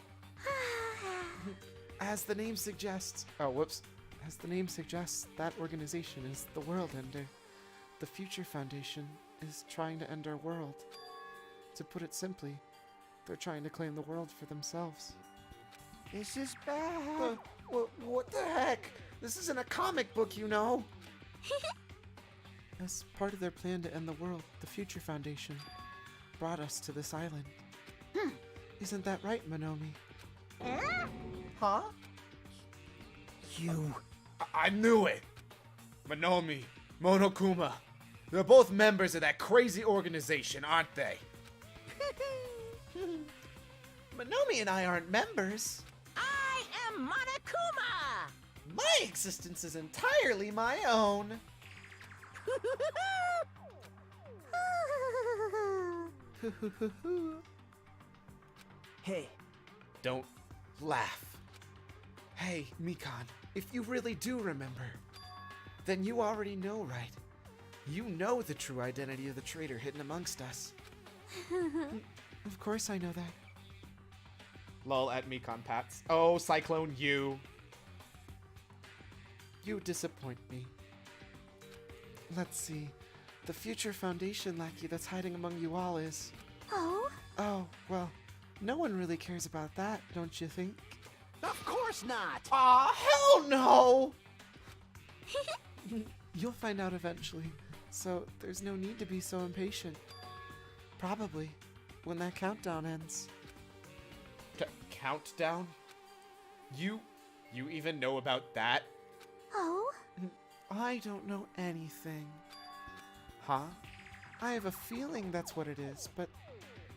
Speaker 1: As the name suggests... Oh, whoops. As the name suggests, that organization is the World Ender. The Future Foundation is trying to end our world. To put it simply, they're trying to claim the world for themselves.
Speaker 8: This is bad.
Speaker 1: What the heck? This isn't a comic book, you know. As part of their plan to end the world, the Future Foundation brought us to this island. Isn't that right, Monomi?
Speaker 8: Huh?
Speaker 3: you...
Speaker 1: I knew it! Monomi, Monokuma, they're both members of that crazy organization, aren't they? Monomi and I aren't members.
Speaker 10: I am Monokuma!
Speaker 1: My existence is entirely my own.
Speaker 3: Hey,
Speaker 1: Don't laugh. Hey, Mikan, if you really do remember, then you already know, right? You know the true identity of the traitor hidden amongst us. Of course I know that. Lol at Mikan Pats. Oh, Cyclone, you. You disappoint me. Let's see. The Future Foundation lackey that's hiding among you all is...
Speaker 5: Oh?
Speaker 1: Oh, well, no one really cares about that, don't you think?
Speaker 8: Of course not.
Speaker 1: Aw, hell no! You'll find out eventually, so there's no need to be so impatient. Probably, when that countdown ends. Countdown? You even know about that?
Speaker 5: Oh?
Speaker 1: I don't know anything. Huh? I have a feeling that's what it is, but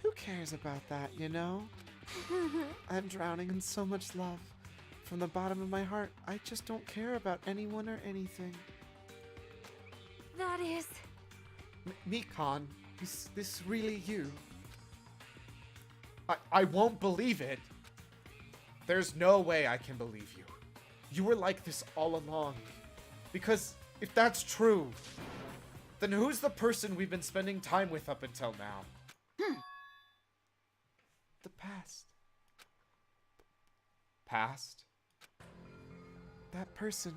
Speaker 1: who cares about that, you know? I'm drowning in so much love. From the bottom of my heart, I just don't care about anyone or anything.
Speaker 9: That is...
Speaker 1: Mikan, is this really you? I won't believe it. There's no way I can believe you. You were like this all along. Because if that's true, then who's the person we've been spending time with up until now? The past. Past? That person,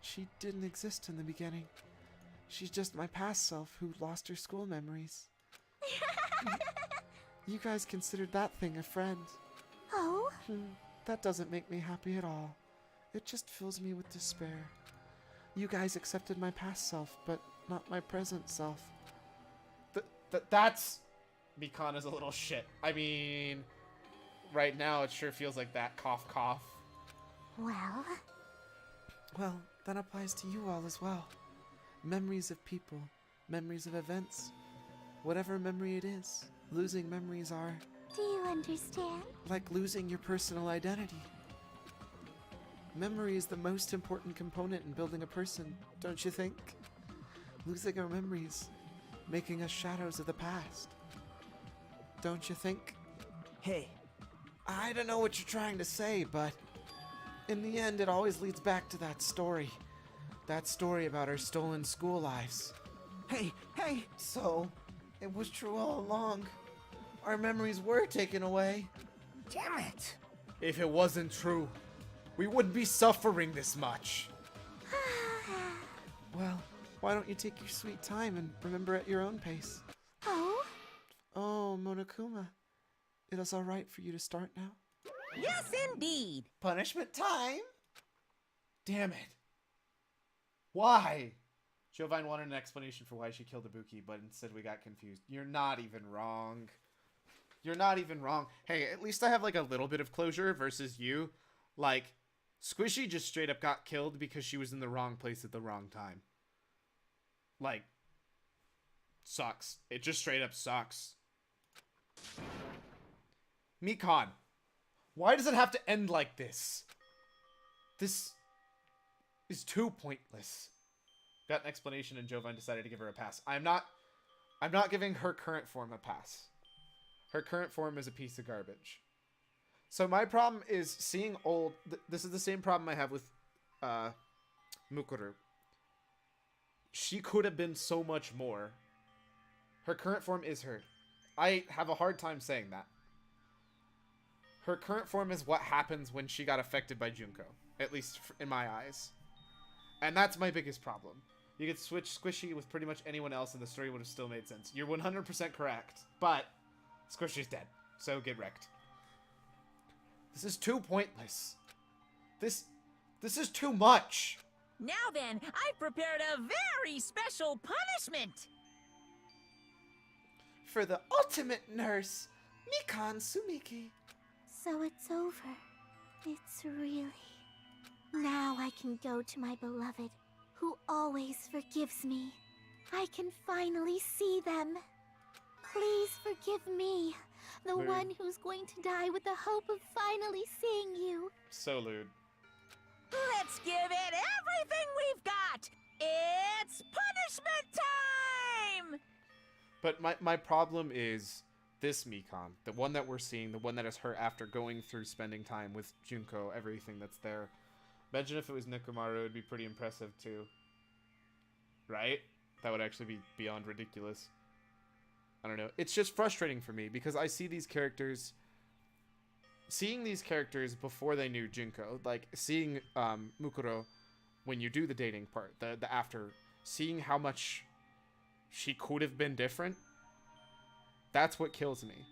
Speaker 1: she didn't exist in the beginning. She's just my past self who lost her school memories. You guys considered that thing a friend.
Speaker 5: Oh?
Speaker 1: That doesn't make me happy at all. It just fills me with despair. You guys accepted my past self, but not my present self. That's... Mikan is a little shit. I mean, right now it sure feels like that. Cough, cough.
Speaker 5: Well?
Speaker 1: Well, that applies to you all as well. Memories of people, memories of events. Whatever memory it is, losing memories are...
Speaker 5: Do you understand?
Speaker 1: like losing your personal identity. Memory is the most important component in building a person, don't you think? Losing our memories, making us shadows of the past. Don't you think?
Speaker 3: hey,
Speaker 1: I don't know what you're trying to say, but in the end it always leads back to that story. That story about our stolen school lives.
Speaker 8: Hey, hey!
Speaker 1: So, it was true all along. Our memories were taken away.
Speaker 4: Damn it!
Speaker 1: If it wasn't true, we wouldn't be suffering this much. Well, why don't you take your sweet time and remember at your own pace?
Speaker 5: Oh?
Speaker 1: Oh, Monokuma. It is alright for you to start now?
Speaker 10: Yes, indeed.
Speaker 1: Punishment time? Damn it. Why? Jovine wanted an explanation for why she killed Ibuki, but instead we got confused. You're not even wrong. You're not even wrong. Hey, at least I have like a little bit of closure versus you. Like, Squishy just straight up got killed because she was in the wrong place at the wrong time. Like, sucks. It just straight up sucks. Mikan, why does it have to end like this? This is too pointless. Got an explanation and Jovine decided to give her a pass. I'm not giving her current form a pass. Her current form is a piece of garbage. So my problem is seeing old... this is the same problem I have with Mukuru. She could have been so much more. Her current form is her. I have a hard time saying that. Her current form is what happens when she got affected by Junko. At least in my eyes. And that's my biggest problem. You could switch Squishy with pretty much anyone else and the story would have still made sense. You're 100% correct. But Squishy's dead. So get wrecked. This is too pointless. This is too much.
Speaker 10: Now then, I've prepared a very special punishment.
Speaker 1: For the ultimate nurse, Mikan Sumiki.
Speaker 5: So it's over. It's really... Now I can go to my beloved, who always forgives me. I can finally see them. Please forgive me, the one who's going to die with the hope of finally seeing you.
Speaker 1: So lewd.
Speaker 10: Let's give it everything we've got. It's punishment time!
Speaker 1: But my problem is this Mikan, the one that we're seeing, the one that is her after going through spending time with Junko, everything that's there. Imagine if it was Nekomaru, it would be pretty impressive too. Right? That would actually be beyond ridiculous. I don't know. It's just frustrating for me because I see these characters... Seeing these characters before they knew Junko, like seeing Mukuro when you do the dating part, the after, seeing how much she could have been different, that's what kills me.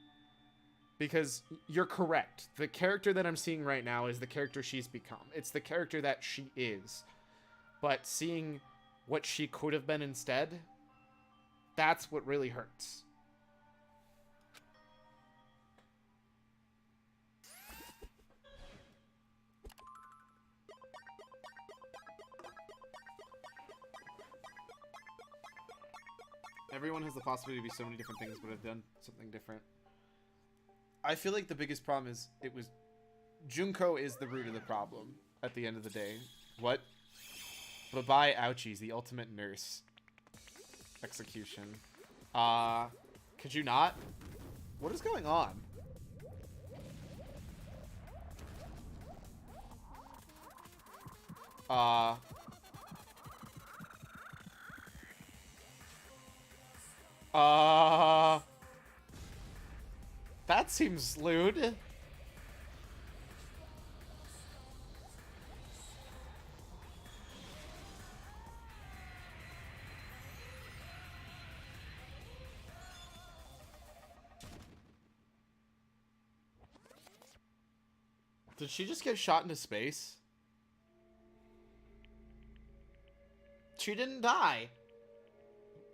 Speaker 1: Because you're correct. The character that I'm seeing right now is the character she's become. It's the character that she is. But seeing what she could have been instead, that's what really hurts. Everyone has the possibility to be so many different things, but have done something different. I feel like the biggest problem is Junko is the root of the problem at the end of the day. What? Bye-bye, ouchies, the ultimate nurse. Execution. Could you not? What is going on? That seems lewd. Did she just get shot into space? She didn't die.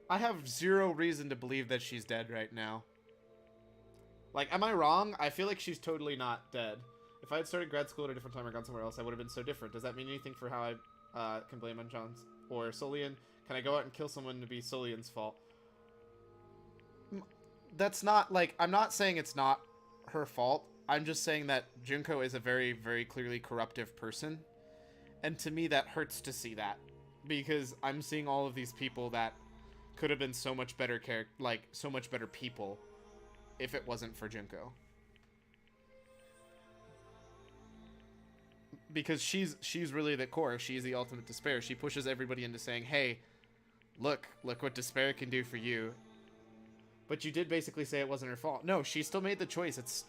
Speaker 1: I have zero reason to believe that she's dead right now. Like, am I wrong? I feel like she's totally not dead. If I had started grad school at a different time or gone somewhere else, I would have been so different. Does that mean anything for how I can blame on John's or Solian? Can I go out and kill someone to be Solian's fault? That's not, like, I'm not saying it's not her fault. I'm just saying that Junko is a very, very clearly corruptive person. And to me, that hurts to see that. Because I'm seeing all of these people that could have been so much better so much better people if it wasn't for Junko. because she's really the core. She's the ultimate despair. She pushes everybody into saying, hey, look what despair can do for you. But you did basically say it wasn't her fault. No, she still made the choice. It's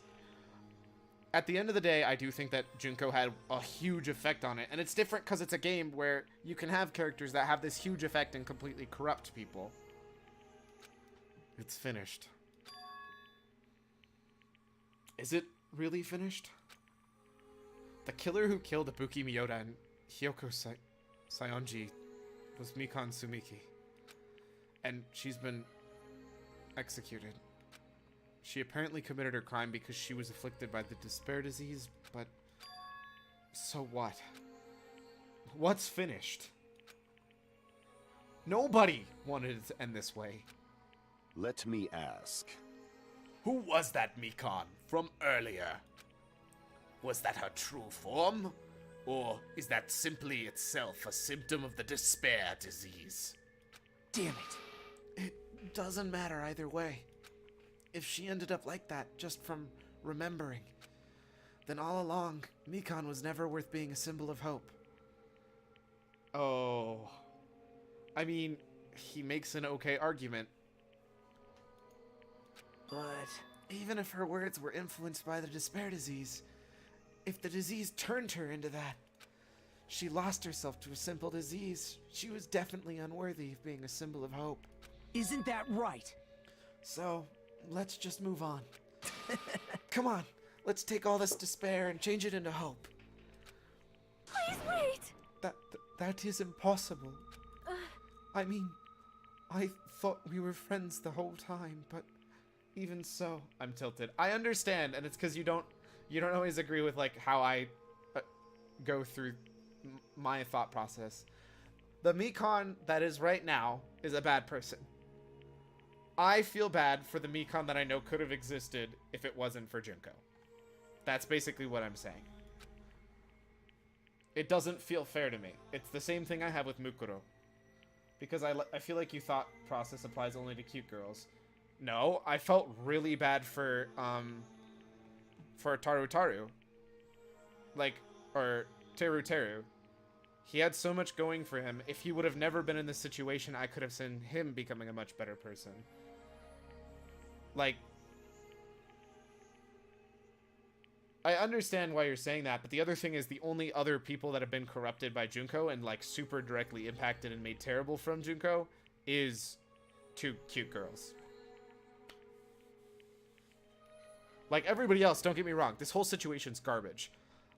Speaker 1: at the end of the day, I do think that Junko had a huge effect on it. And it's different because it's a game where you can have characters that have this huge effect and completely corrupt people. It's finished. Is it really finished? The killer who killed Ibuki Miyota and Hyoko Sayonji was Mikan Sumiki. And she's been executed. She apparently committed her crime because she was afflicted by the despair disease, but so what? What's finished? Nobody wanted it to end this way.
Speaker 2: Let me ask.
Speaker 11: Who was that Mikan from earlier? Was that her true form? Or is that simply itself a symptom of the despair disease?
Speaker 1: Damn it. It doesn't matter either way. If she ended up like that just from remembering, then all along, Mikan was never worth being a symbol of hope. Oh. I mean, he makes an okay argument. But even if her words were influenced by the despair disease, if the disease turned her into that, she lost herself to a simple disease. She was definitely unworthy of being a symbol of hope.
Speaker 3: Isn't that right?
Speaker 1: So, let's just move on. Come on, let's take all this despair and change it into hope.
Speaker 9: Please wait!
Speaker 1: That is impossible. I mean, I thought we were friends the whole time, but even so, I'm tilted. I understand, and it's because you don't always agree with like how I go through my thought process. The Mikan that is right now is a bad person. I feel bad for the Mikan that I know could have existed if it wasn't for Junko. That's basically what I'm saying. It doesn't feel fair to me. It's the same thing I have with Mukuro. Because I feel like you thought process applies only to cute girls. No, I felt really bad for Taru. Like, or Teru. He had so much going for him. If he would have never been in this situation, I could have seen him becoming a much better person. Like, I understand why you're saying that, but the other thing is the only other people that have been corrupted by Junko and like super directly impacted and made terrible from Junko is two cute girls. Like everybody else, don't get me wrong, this whole situation's garbage.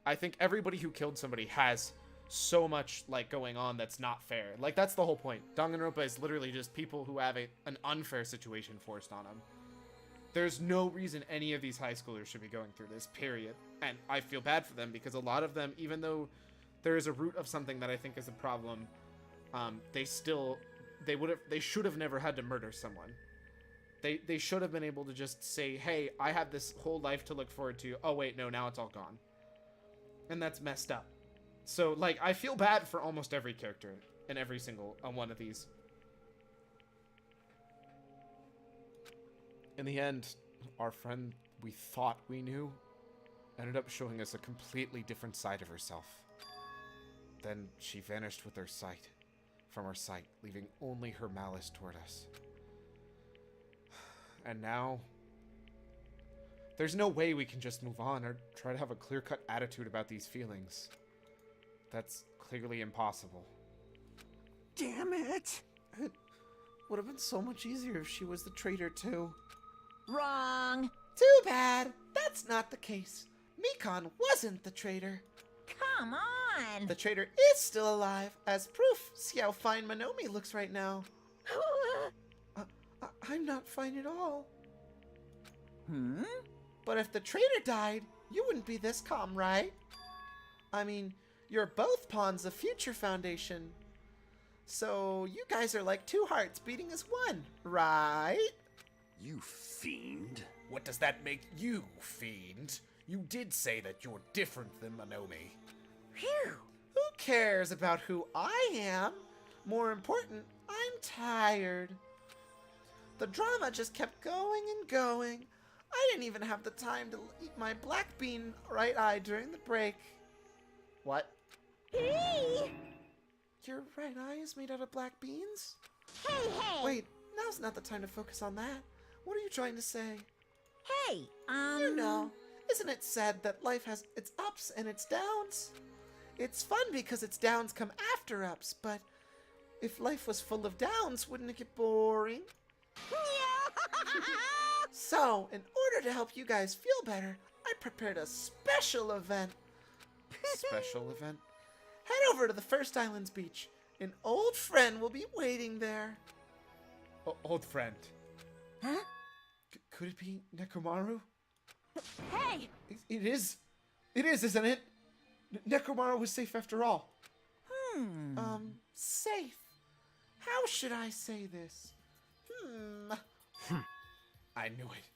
Speaker 1: I think everybody who killed somebody has so much like going on that's not fair. Like that's the whole point. Danganronpa is literally just people who have an unfair situation forced on them. There's no reason any of these high schoolers should be going through this, period. And I feel bad for them because a lot of them, even though there is a root of something that I think is a problem, they should have never had to murder someone. They should have been able to just say, hey, I have this whole life to look forward to. Oh wait, no, now it's all gone. And that's messed up. So like, I feel bad for almost every character in every single one of these. In the end, our friend we thought we knew ended up showing us a completely different side of herself. Then she vanished with her sight, from our sight, leaving only her malice toward us. And now, there's no way we can just move on or try to have a clear-cut attitude about these feelings. That's clearly impossible.
Speaker 4: Damn it!
Speaker 1: It would have been so much easier if she was the traitor too.
Speaker 10: Wrong.
Speaker 1: Too bad. That's not the case. Mikan wasn't the traitor.
Speaker 10: Come on.
Speaker 1: The traitor is still alive. As proof, see how fine Monomi looks right now. I'm not fine at all. But if the traitor died, you wouldn't be this calm, right? I mean, you're both pawns of Future Foundation. So you guys are like two hearts beating as one, right?
Speaker 2: You fiend.
Speaker 11: What does that make you, fiend? You did say that you're different than Monomi.
Speaker 1: Phew! Who cares about who I am? More important, I'm tired. The drama just kept going and going. I didn't even have the time to eat my black bean right eye during the break. What?
Speaker 5: Hey!
Speaker 1: Your right eye is made out of black beans?
Speaker 5: Hey, hey!
Speaker 1: Wait, now's not the time to focus on that. What are you trying to say?
Speaker 10: Hey,
Speaker 1: You know, isn't it sad that life has its ups and its downs? It's fun because its downs come after ups, but if life was full of downs, wouldn't it get boring? So, in order to help you guys feel better, I prepared a special event. Special event? Head over to the First Islands beach. An old friend will be waiting there. Old friend?
Speaker 10: Huh?
Speaker 1: Could it be Nekomaru?
Speaker 9: Hey!
Speaker 1: It is. It is, isn't it? Nekomaru was safe after all. Safe. How should I say this? I knew it.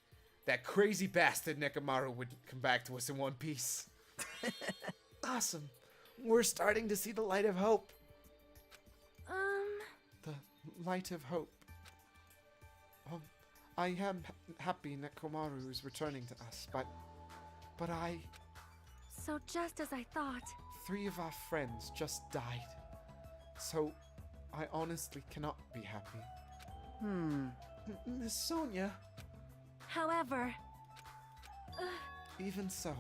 Speaker 1: That crazy bastard Nekomaru would come back to us in one piece. Awesome. We're starting to see the light of hope. The light of hope. I am happy Nekomaru is returning to us, but
Speaker 9: So just as I thought.
Speaker 1: 3 of our friends just died. So, I honestly cannot be happy. Miss Sonia.
Speaker 9: However,
Speaker 1: Even so,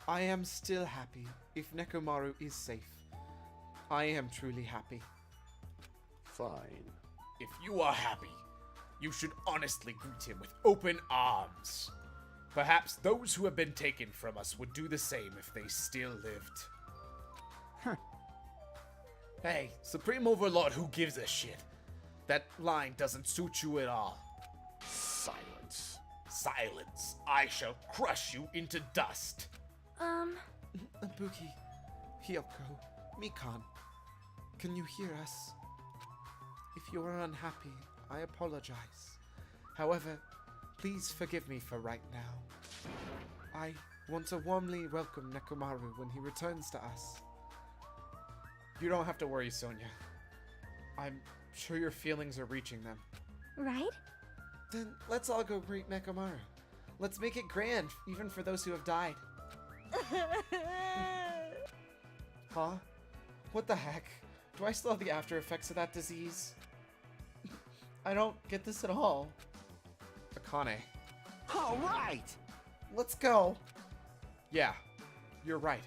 Speaker 1: I am still happy if Nekomaru is safe. I am truly happy.
Speaker 2: Fine.
Speaker 11: If you are happy, you should honestly greet him with open arms. Perhaps those who have been taken from us would do the same if they still lived. Hey, Supreme Overlord, who gives a shit? That line doesn't suit you at all.
Speaker 2: Silence.
Speaker 11: Silence. I shall crush you into dust.
Speaker 1: Ibuki, Hyoko, Mikan, can you hear us? If you are unhappy, I apologize. However, please forgive me for right now. I want to warmly welcome Nekomaru when he returns to us. You don't have to worry, Sonia. I'm sure your feelings are reaching them.
Speaker 6: Right?
Speaker 1: Then let's all go greet Nekomaru. Let's make it grand, even for those who have died. Huh? What the heck? Do I still have the after effects of that disease? I don't get this at all. Akane.
Speaker 8: All right!
Speaker 1: Let's go! Yeah, you're right.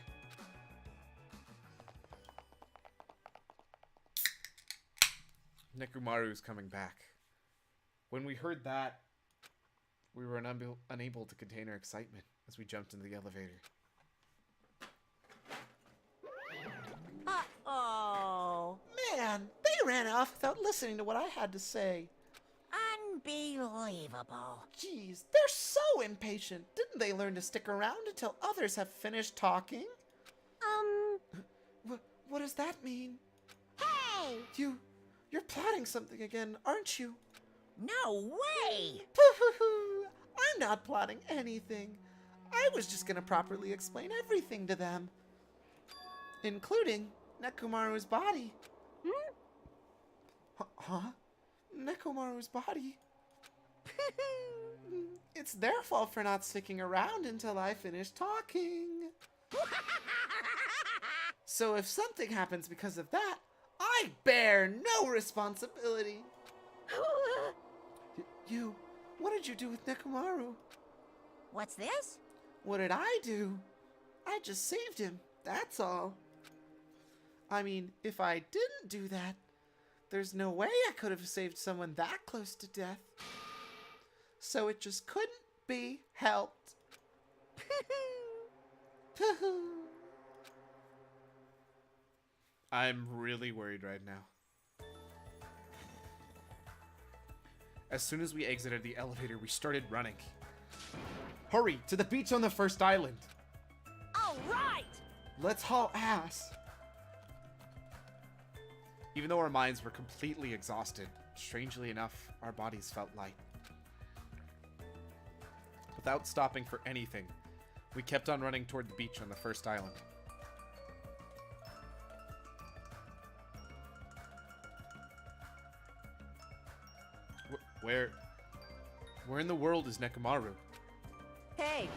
Speaker 1: Nekomaru's coming back. When we heard that, we were unable to contain our excitement as we jumped into the elevator.
Speaker 10: Uh-oh.
Speaker 1: Man, they ran off without listening to what I had to say.
Speaker 10: Unbelievable.
Speaker 1: Jeez, they're so impatient. Didn't they learn to stick around until others have finished talking? What does that mean?
Speaker 5: Hey!
Speaker 1: You're plotting something again, aren't you?
Speaker 10: No way!
Speaker 1: I'm not plotting anything. I was just gonna properly explain everything to them. Including Nekomaru's body. Huh? Nekomaru's body? It's their fault for not sticking around until I finish talking. So if something happens because of that, I bear no responsibility. What did you do with Nekomaru?
Speaker 10: What's this?
Speaker 1: What did I do? I just saved him, that's all. I mean, if I didn't do that, there's no way I could have saved someone that close to death. So it just couldn't be helped. I'm really worried right now. As soon as we exited the elevator, we started running. Hurry, to the beach on the first island.
Speaker 9: all right!
Speaker 1: Let's haul ass. Even though our minds were completely exhausted, strangely enough, our bodies felt light. Without stopping for anything, we kept on running toward the beach on the first island. Where in the world is Nekomaru?
Speaker 3: Hey!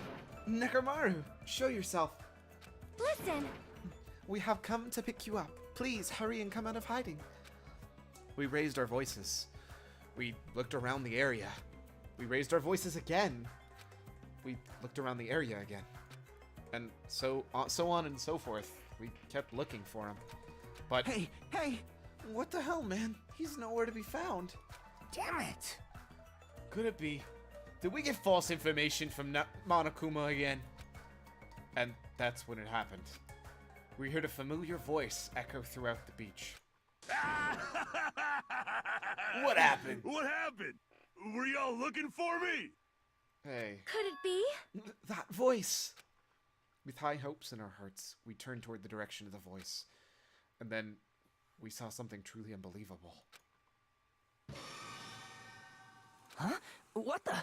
Speaker 1: Nekomaru, show yourself.
Speaker 9: Listen!
Speaker 1: We have come to pick you up. Please hurry and come out of hiding. We raised our voices. We looked around the area. We raised our voices again. We looked around the area again. And so on and so forth. We kept looking for him. But
Speaker 4: Hey!
Speaker 1: what the hell, man? He's nowhere to be found.
Speaker 4: Damn it!
Speaker 1: Could it be? Did we get false information from Monokuma again? And that's when it happened. We heard a familiar voice echo throughout the beach.
Speaker 11: What happened?
Speaker 2: What happened? Were y'all looking for me?
Speaker 1: Hey.
Speaker 9: Could it be?
Speaker 1: That voice! With high hopes in our hearts, we turned toward the direction of the voice. And then we saw something truly unbelievable.
Speaker 4: Huh? What the?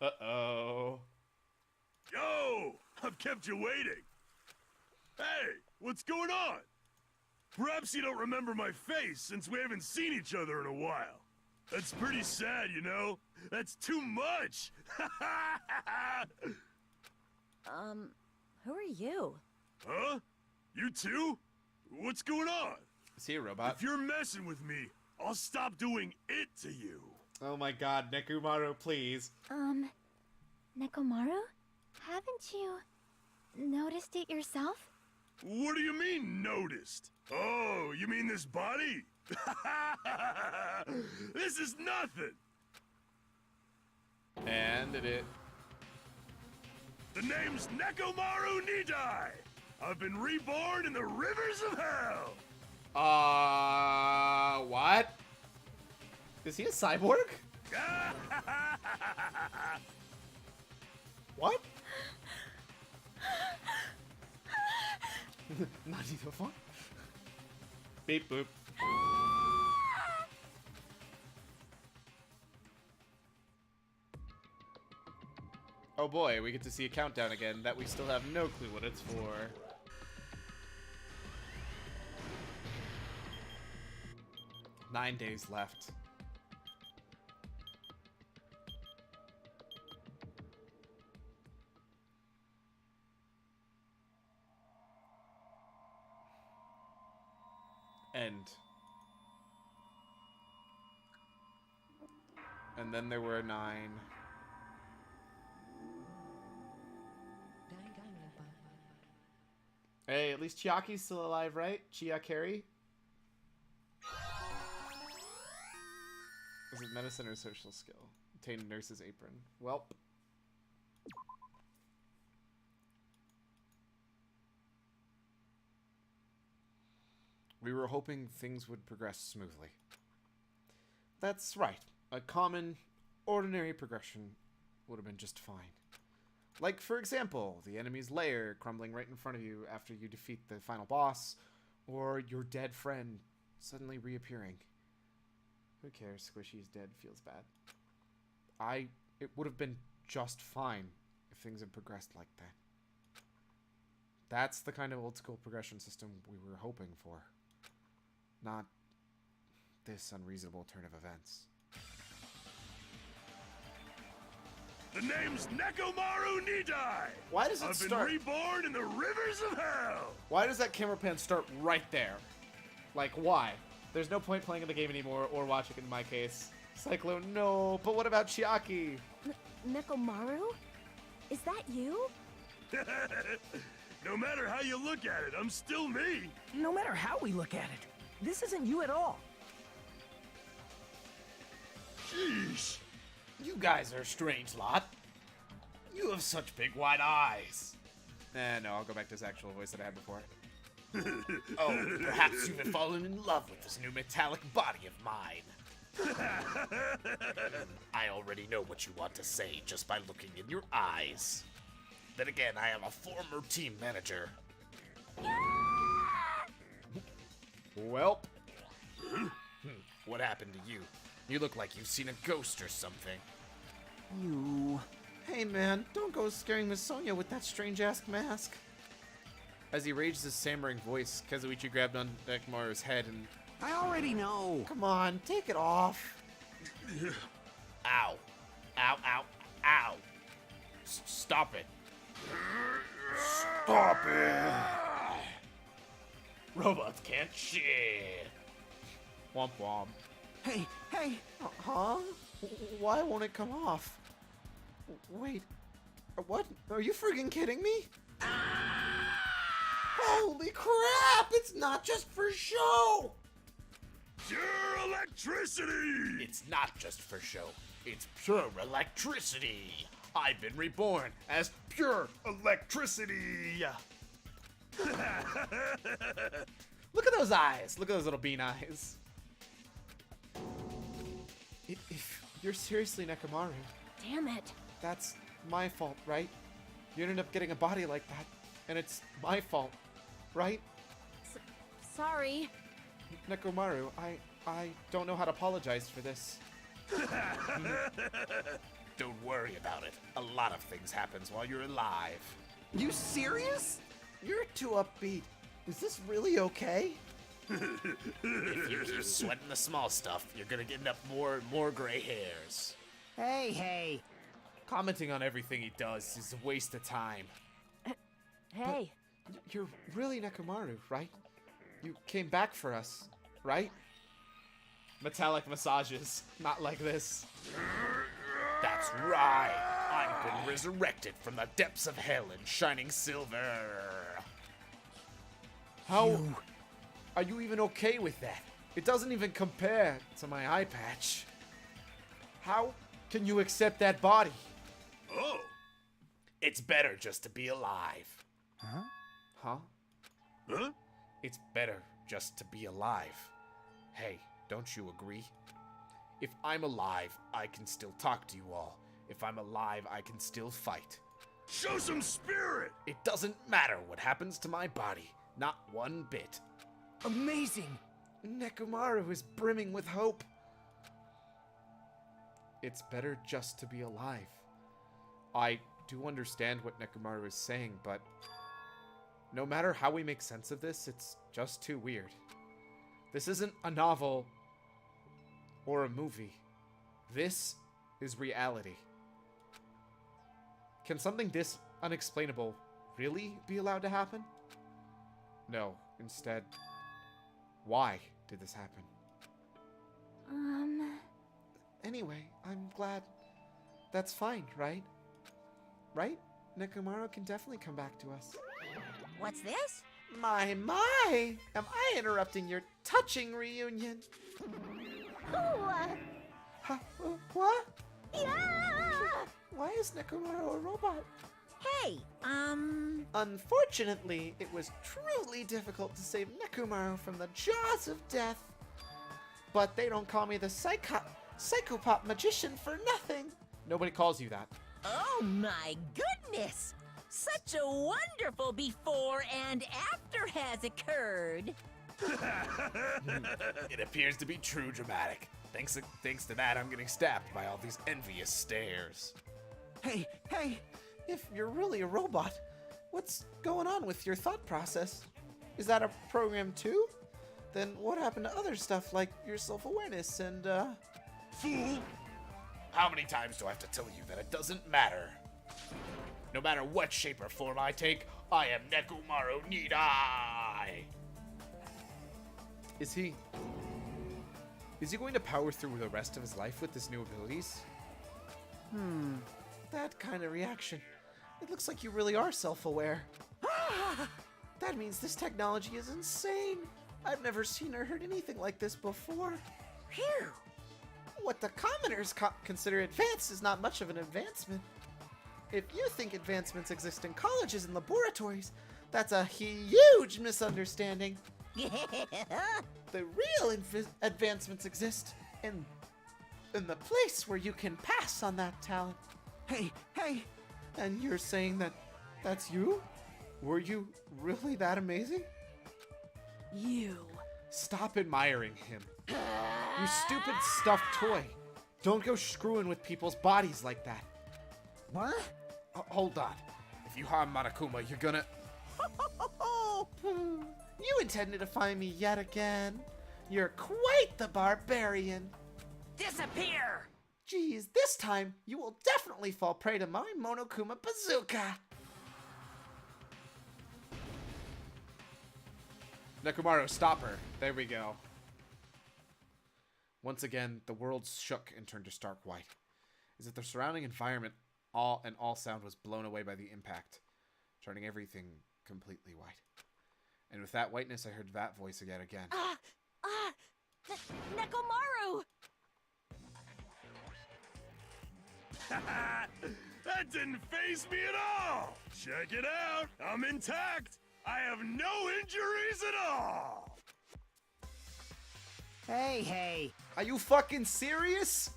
Speaker 1: Uh-oh.
Speaker 2: Yo! I've kept you waiting. Hey, what's going on? Perhaps you don't remember my face since we haven't seen each other in a while. That's pretty sad, you know? That's too much!
Speaker 9: Who are you?
Speaker 2: Huh? You too? What's going on?
Speaker 1: Is he a robot?
Speaker 2: If you're messing with me, I'll stop doing it to you.
Speaker 1: Oh my god, Nekomaru, please.
Speaker 6: Nekomaru? Haven't you noticed it yourself?
Speaker 2: What do you mean, noticed? Oh, you mean this body? This is nothing!
Speaker 1: And it.
Speaker 2: The name's Nekomaru Nidai! I've been reborn in the rivers of hell!
Speaker 1: What? Is he a cyborg? What? Not even fun. Beep boop. Oh boy, we get to see a countdown again that we still have no clue what it's for. Nine days left. End. And then there were 9. Hey, at least Chiaki's still alive, right? Chiakari? Is it medicine or social skill? Obtain a nurse's apron. Welp. We were hoping things would progress smoothly. That's right. A common, ordinary progression would have been just fine. Like, for example, the enemy's lair crumbling right in front of you after you defeat the final boss, or your dead friend suddenly reappearing. Who cares? Squishy's dead feels bad. It would have been just fine if things had progressed like that. That's the kind of old school progression system we were hoping for. Not this unreasonable turn of events.
Speaker 2: The name's Nekomaru Nidai!
Speaker 1: Why does it
Speaker 2: I've
Speaker 1: start?
Speaker 2: been reborn in the rivers of hell!
Speaker 1: Why does that camera pan start right there? Like, why? There's no point playing in the game anymore, or watching in my case. Cyclone, no, but what about Chiaki?
Speaker 9: Nekomaru? Is that you?
Speaker 2: No matter how you look at it, I'm still me!
Speaker 4: No matter how we look at it, this isn't you at all.
Speaker 2: Sheesh!
Speaker 11: You guys are a strange lot. You have such big wide eyes.
Speaker 1: No, I'll go back to his actual voice that I had before.
Speaker 11: Oh, perhaps you have fallen in love with this new metallic body of mine. I already know what you want to say just by looking in your eyes. Then again, I am a former team manager.
Speaker 1: Welp.
Speaker 11: What happened to you? You look like you've seen a ghost or something.
Speaker 4: You...
Speaker 1: Hey man, don't go scaring Miss Sonia with that strange-ass mask. As he raised his stammering voice, Kazuichi grabbed on Nekomaru's head and...
Speaker 4: I already know.
Speaker 1: Come on, take it off.
Speaker 11: Ow. Ow, ow, ow. Stop it. Stop it. Robots can't shit.
Speaker 1: Womp womp.
Speaker 8: Hey, hey!
Speaker 1: Huh? Why won't it come off? Wait. What? Are you friggin' kidding me? Holy crap! It's not just for show!
Speaker 2: Pure electricity!
Speaker 11: It's not just for show. It's pure electricity. I've been reborn as pure electricity.
Speaker 1: Look at those eyes. Look at those little bean eyes. If you're seriously Nekomaru,
Speaker 9: Damn it.
Speaker 1: that's my fault, right? You ended up getting a body like that, and it's my fault, right?
Speaker 9: Sorry.
Speaker 1: Nekomaru, I don't know how to apologize for this.
Speaker 11: Don't worry about it. A lot of things happens while you're alive.
Speaker 8: You serious?
Speaker 1: You're too upbeat. Is this really okay?
Speaker 11: If you keep sweating the small stuff, you're gonna get up more and more gray hairs.
Speaker 4: Hey, hey.
Speaker 1: Commenting on everything he does is a waste of time.
Speaker 9: Hey.
Speaker 1: You're really Nekomaru, right? You came back for us, right? Metallic massages, not like this.
Speaker 11: That's right. I've been resurrected from the depths of hell in shining silver.
Speaker 1: How are you even okay with that? It doesn't even compare to my eye patch. How can you accept that body?
Speaker 2: Oh,
Speaker 11: It's better just to be alive.
Speaker 1: Huh?
Speaker 2: huh?
Speaker 11: It's better just to be alive. Hey, don't you agree? If I'm alive, I can still talk to you all. If I'm alive, I can still fight.
Speaker 2: Show some spirit!
Speaker 11: It doesn't matter what happens to my body. Not one bit.
Speaker 3: Amazing!
Speaker 1: Nekomaru is brimming with hope. It's better just to be alive. I do understand what Nekomaru is saying, but no matter how we make sense of this, it's just too weird. This isn't a novel or a movie. This is reality. Can something this unexplainable really be allowed to happen? No. Instead, why did this happen? Anyway, I'm glad. That's fine, right? Right? Nekomaru can definitely come back to us.
Speaker 10: What's this?
Speaker 1: My! Am I interrupting your touching reunion? Huh? What?
Speaker 5: Yeah!
Speaker 1: Why is Nekomaru a robot?
Speaker 10: Hey,
Speaker 1: Unfortunately, it was truly difficult to save Nekomaru from the jaws of death. But they don't call me the psychopath magician for nothing. Nobody calls you that.
Speaker 10: oh my goodness! Such a wonderful before and after has occurred.
Speaker 11: It appears to be true dramatic. Thanks to that, I'm getting stabbed by all these envious stares.
Speaker 8: Hey, hey!
Speaker 1: If you're really a robot, what's going on with your thought process? Is that a program too? Then what happened to other stuff like your self-awareness and,
Speaker 2: Fool!
Speaker 11: How many times do I have to tell you that it doesn't matter? No matter what shape or form I take, I am Nekomaru Nidai!
Speaker 1: Is he going to power through the rest of his life with his new abilities? That kind of reaction. It looks like you really are self-aware. That means this technology is insane. I've never seen or heard anything like this before.
Speaker 10: Phew!
Speaker 1: What the commoners consider advanced is not much of an advancement. If you think advancements exist in colleges and laboratories, that's a huge misunderstanding. The real advancements exist in the place where you can pass on that talent.
Speaker 8: Hey, hey!
Speaker 1: And you're saying that that's you? Were you really that amazing?
Speaker 9: You.
Speaker 1: Stop admiring him. You stupid stuffed toy. Don't go screwing with people's bodies like that.
Speaker 4: What?
Speaker 1: Hold on. If you harm Monokuma, you're gonna... You intended to find me yet again. You're quite the barbarian.
Speaker 10: Disappear!
Speaker 1: Geez, this time you will definitely fall prey to my Monokuma bazooka. Nekomaru, stop her. There we go. Once again, the world shook and turned to stark white, as if the surrounding environment, all sound was blown away by the impact, turning everything completely white. And with that whiteness, I heard that voice again.
Speaker 9: Nekomaru!
Speaker 2: That didn't faze me at all! Check it out! I'm intact! I have no injuries at all!
Speaker 4: Hey.
Speaker 1: Are you fucking serious?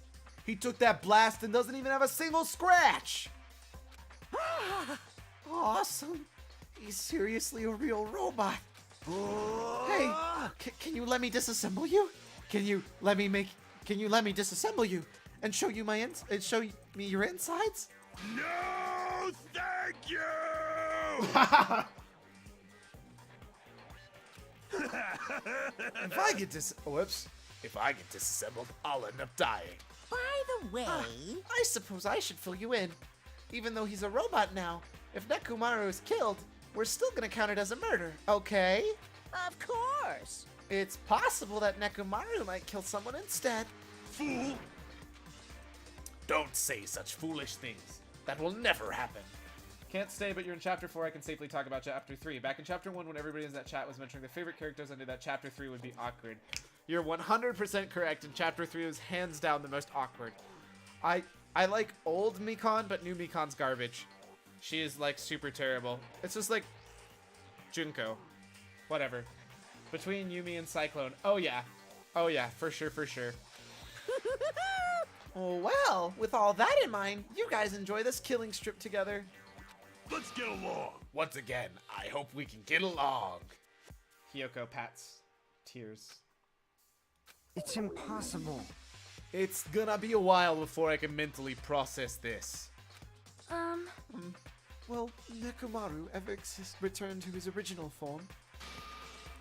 Speaker 1: He took that blast and doesn't even have a single scratch! Awesome. He's seriously a real robot. Hey, can you let me disassemble you? Can you let me disassemble you and show you show me your insides?
Speaker 2: No, thank you!
Speaker 11: If I get disassembled, I'll end up dying.
Speaker 10: By the way,
Speaker 1: I suppose I should fill you in. Even though he's a robot now, if Nekomaru is killed, we're still gonna count it as a murder, okay?
Speaker 10: of course.
Speaker 1: It's possible that Nekomaru might kill someone instead.
Speaker 2: Fool!
Speaker 11: Don't say such foolish things. That will never happen.
Speaker 1: Can't stay, but you're in Chapter 4. I can safely talk about Chapter 3. Back in Chapter 1, when everybody in that chat was mentioning their favorite characters, I knew that Chapter 3 would be awkward. You're 100% correct, and Chapter 3 was hands down the most awkward. I like old Mikon, but new Mikon's garbage. She is, like, super terrible. It's just like Junko. Whatever. Between Yumi and Cyclone. Oh, yeah. Oh, yeah. For sure, for sure. Oh, well, with all that in mind, you guys enjoy this killing strip together.
Speaker 2: Let's get along!
Speaker 11: Once again, I hope we can get along.
Speaker 1: Hiyoko pats tears.
Speaker 4: It's impossible.
Speaker 1: It's gonna be a while before I can mentally process this. Will Nekomaru ever return to his original form?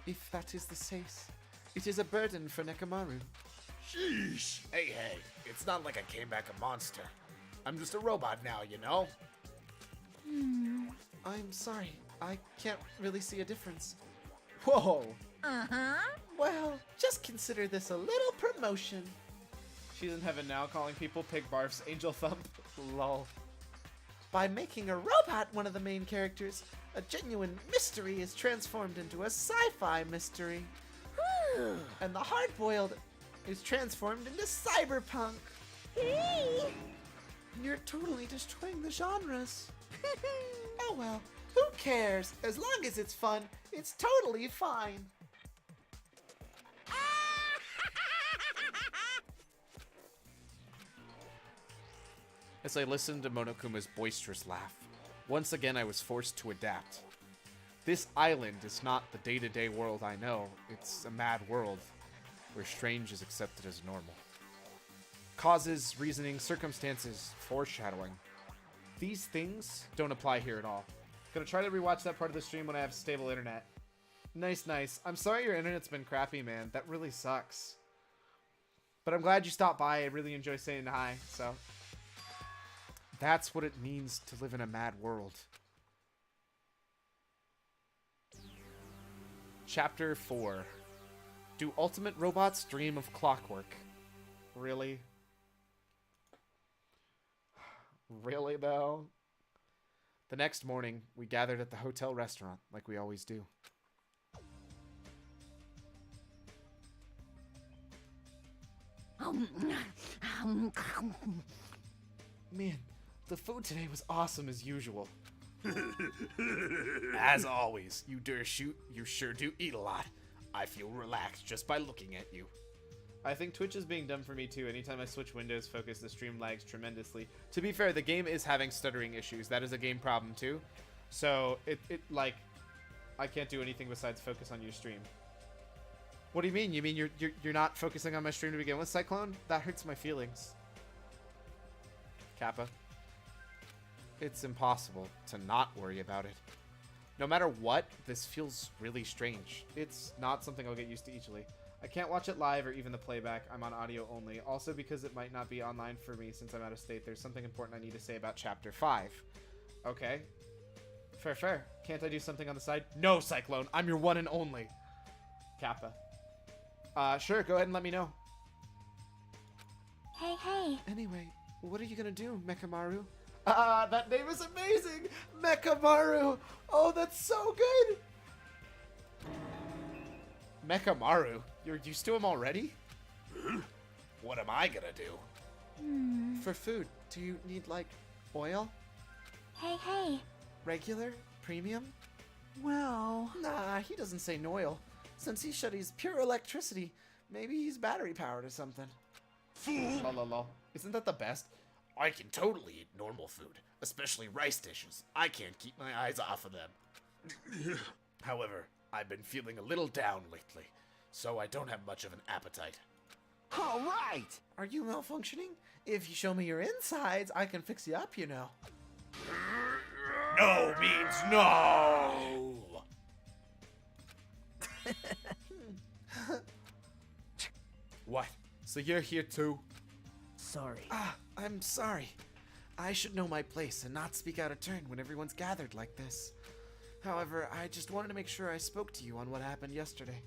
Speaker 1: If that is the case, it is a burden for Nekomaru.
Speaker 2: Sheesh!
Speaker 11: Hey, it's not like I came back a monster. I'm just a robot now, you know?
Speaker 1: I'm sorry, I can't really see a difference. Whoa!
Speaker 10: Uh-huh.
Speaker 1: Well, just consider this a little promotion. She's in heaven now, calling people pig barfs, angel thump, lol. By making a robot one of the main characters, a genuine mystery is transformed into a sci-fi mystery. And the hard-boiled is transformed into cyberpunk. You're totally destroying the genres. Oh well, who cares? As long as it's fun, it's totally fine. As I listened to Monokuma's boisterous laugh, once again I was forced to adapt. This island is not the day-to-day world I know. It's a mad world where strange is accepted as normal. Causes, reasoning, circumstances, foreshadowing. These things don't apply here at all. Gonna try to rewatch that part of the stream when I have stable internet. Nice, nice. I'm sorry your internet's been crappy, man. That really sucks. But I'm glad you stopped by. I really enjoy saying hi, so. That's what it means to live in a mad world. Chapter 4. Do ultimate robots dream of clockwork? Really? Really, though? The next morning, we gathered at the hotel restaurant, like we always do. Man, the food today was awesome as usual.
Speaker 11: As always, you sure do eat a lot. I feel relaxed just by looking at you.
Speaker 1: I think Twitch is being dumb for me too. Anytime I switch Windows focus, the stream lags tremendously. To be fair, the game is having stuttering issues. That is a game problem too. So it like, I can't do anything besides focus on your stream. What do you mean? You mean you're not focusing on my stream to begin with, Cyclone? That hurts my feelings. Kappa. It's impossible to not worry about it. No matter what, this feels really strange. It's not something I'll get used to easily. I can't watch it live or even the playback. I'm on audio only. Also because it might not be online for me since I'm out of state. There's something important I need to say about Chapter 5. Okay. Fair. Can't I do something on the side? No, Cyclone. I'm your one and only. Kappa. Sure, go ahead and let me know.
Speaker 6: Hey.
Speaker 1: Anyway, what are you gonna do, Mechamaru? That name is amazing! Mechamaru! Oh, that's so good! Mechamaru? You're used to him already?
Speaker 11: What am I gonna do?
Speaker 1: For food, do you need, like, oil?
Speaker 6: Hey.
Speaker 1: Regular? Premium?
Speaker 8: Well,
Speaker 1: Nah, he doesn't say oil. Since he studies pure electricity, maybe he's battery powered or something.
Speaker 2: Fool!
Speaker 1: Lol. Isn't that the best?
Speaker 11: I can totally eat normal food, especially rice dishes. I can't keep my eyes off of them. However, I've been feeling a little down lately, so I don't have much of an appetite.
Speaker 4: All right!
Speaker 1: Are you malfunctioning? If you show me your insides, I can fix you up, you know.
Speaker 11: No means no!
Speaker 1: What? So you're here too?
Speaker 3: Sorry.
Speaker 1: I'm sorry. I should know my place and not speak out of turn when everyone's gathered like this. However, I just wanted to make sure I spoke to you on what happened yesterday.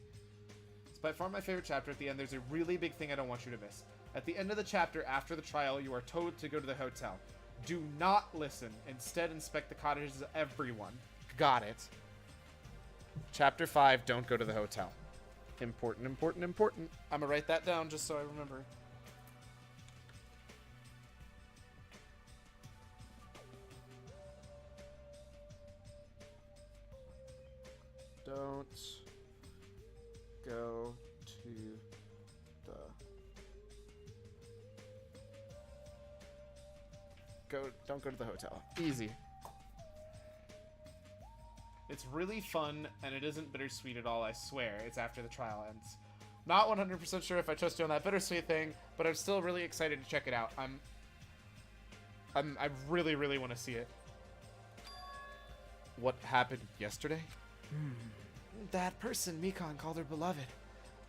Speaker 1: It's by far my favorite chapter. At the end, there's a really big thing I don't want you to miss. At the end of the chapter, after the trial, you are told to go to the hotel. Do not listen. Instead, inspect the cottages of everyone. Got it. Chapter 5, don't go to the hotel. Important. I'm gonna write that down just so I remember. Don't go to the... Don't go to the hotel. Easy. It's really fun, and it isn't bittersweet at all, I swear. It's after the trial ends. Not 100% sure if I trust you on that bittersweet thing, but I'm still really excited to check it out. I really want to see it. What happened yesterday? That person Mikon called her beloved.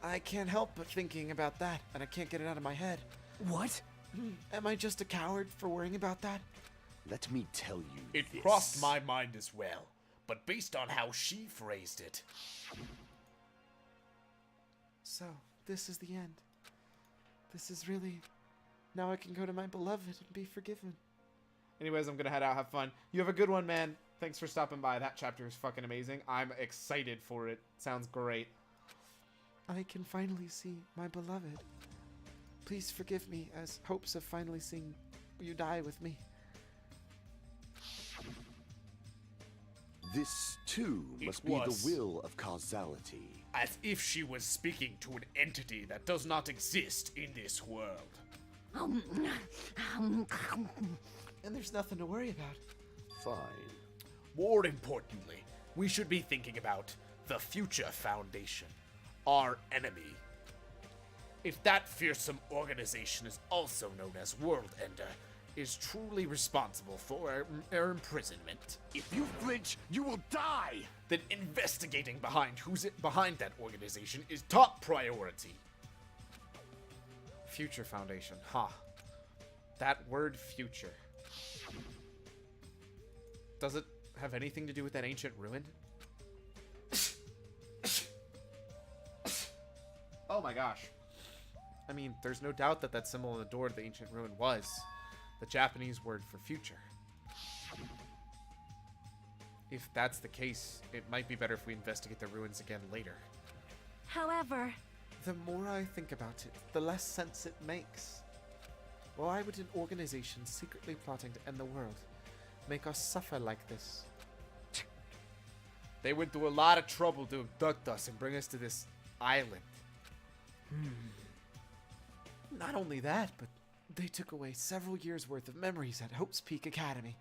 Speaker 1: I can't help but thinking about that, and I can't get it out of my head.
Speaker 3: What?
Speaker 1: Am I just a coward for worrying about that?
Speaker 2: Let me tell you
Speaker 11: It
Speaker 2: this.
Speaker 11: crossed my mind as well, but based on how she phrased it,
Speaker 1: So, this is the end. This is really... Now I can go to my beloved and be forgiven. Anyways, I'm gonna head out, have fun. You have a good one, man. Thanks for stopping by. That chapter is fucking amazing. I'm excited for it. Sounds great. I can finally see my beloved. Please forgive me, as hopes of finally seeing you die with me.
Speaker 2: This, too,
Speaker 11: It
Speaker 2: must be the
Speaker 11: was.
Speaker 2: will of causality.
Speaker 11: as if she was speaking to an entity that does not exist in this world.
Speaker 1: And there's nothing to worry about.
Speaker 2: Fine.
Speaker 11: More importantly, we should be thinking about the Future Foundation, our enemy. If that fearsome organization is also known as World Ender, is truly responsible for our imprisonment,
Speaker 2: If you flinch, you will die!
Speaker 11: then investigating who's behind that organization is top priority.
Speaker 1: Future Foundation, huh? That word future. Does it have anything to do with that ancient ruin? Oh my gosh. I mean, there's no doubt that that symbol on the door to the ancient ruin was the Japanese word for future. If that's the case, it might be better if we investigate the ruins again later.
Speaker 9: However,
Speaker 1: The more I think about it, the less sense it makes. Why would an organization secretly plotting to end the world make us suffer like this? They went through a lot of trouble to abduct us and bring us to this island. Not only that, but they took away several years' worth of memories at Hope's Peak Academy,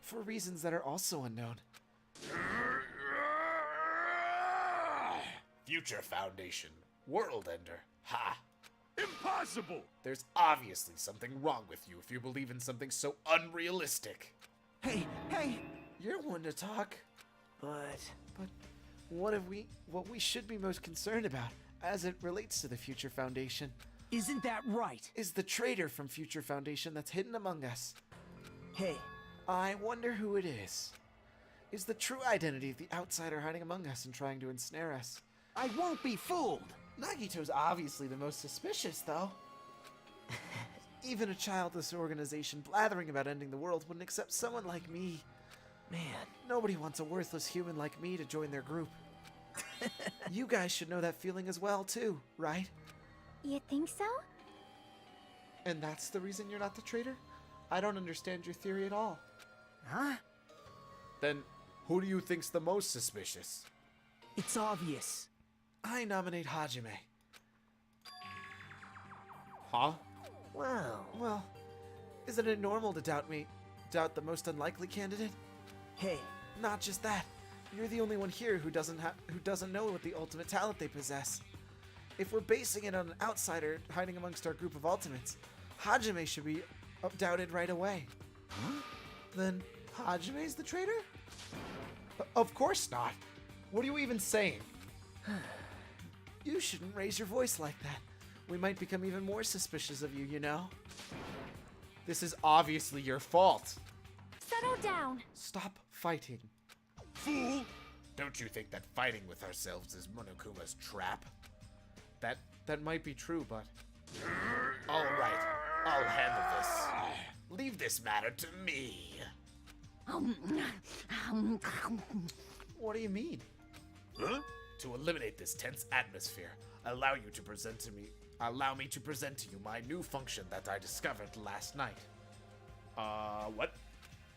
Speaker 1: for reasons that are also unknown.
Speaker 11: Future Foundation, World Ender, ha!
Speaker 2: Impossible!
Speaker 11: There's obviously something wrong with you if you believe in something so unrealistic.
Speaker 4: Hey,
Speaker 1: You're one to talk,
Speaker 3: But
Speaker 1: but what we should be most concerned about, as it relates to the Future Foundation,
Speaker 3: isn't that right?
Speaker 1: is the traitor from Future Foundation that's hidden among us.
Speaker 3: Hey,
Speaker 1: I wonder who it is. Is the true identity of the outsider hiding among us and trying to ensnare us?
Speaker 8: I won't be fooled.
Speaker 1: Nagito's obviously the most suspicious, though. Even a childless organization blathering about ending the world wouldn't accept someone like me. Man, nobody wants a worthless human like me to join their group. You guys should know that feeling as well, too, right?
Speaker 6: You think so?
Speaker 1: And that's the reason you're not the traitor? I don't understand your theory at all.
Speaker 4: Huh?
Speaker 11: Then, who do you think's the most suspicious?
Speaker 3: It's obvious.
Speaker 1: I nominate Hajime.
Speaker 11: Huh?
Speaker 1: Well, isn't it normal to doubt me? Doubt the most unlikely candidate?
Speaker 3: Hey,
Speaker 1: Not just that. You're the only one here who doesn't know what the ultimate talent they possess. If we're basing it on an outsider hiding amongst our group of ultimates, Hajime should be doubted right away. Huh? Then Hajime's the traitor? Of course not. What are you even saying? You shouldn't raise your voice like that. We might become even more suspicious of you, you know? This is obviously your fault.
Speaker 9: Settle down.
Speaker 1: Stop fighting.
Speaker 2: Fool!
Speaker 11: Don't you think that fighting with ourselves is Monokuma's trap?
Speaker 1: That might be true, but...
Speaker 11: All right, I'll handle this. Leave this matter to me.
Speaker 1: What do you mean?
Speaker 2: Huh?
Speaker 11: To eliminate this tense atmosphere, allow me to present to you my new function that I discovered last night. What?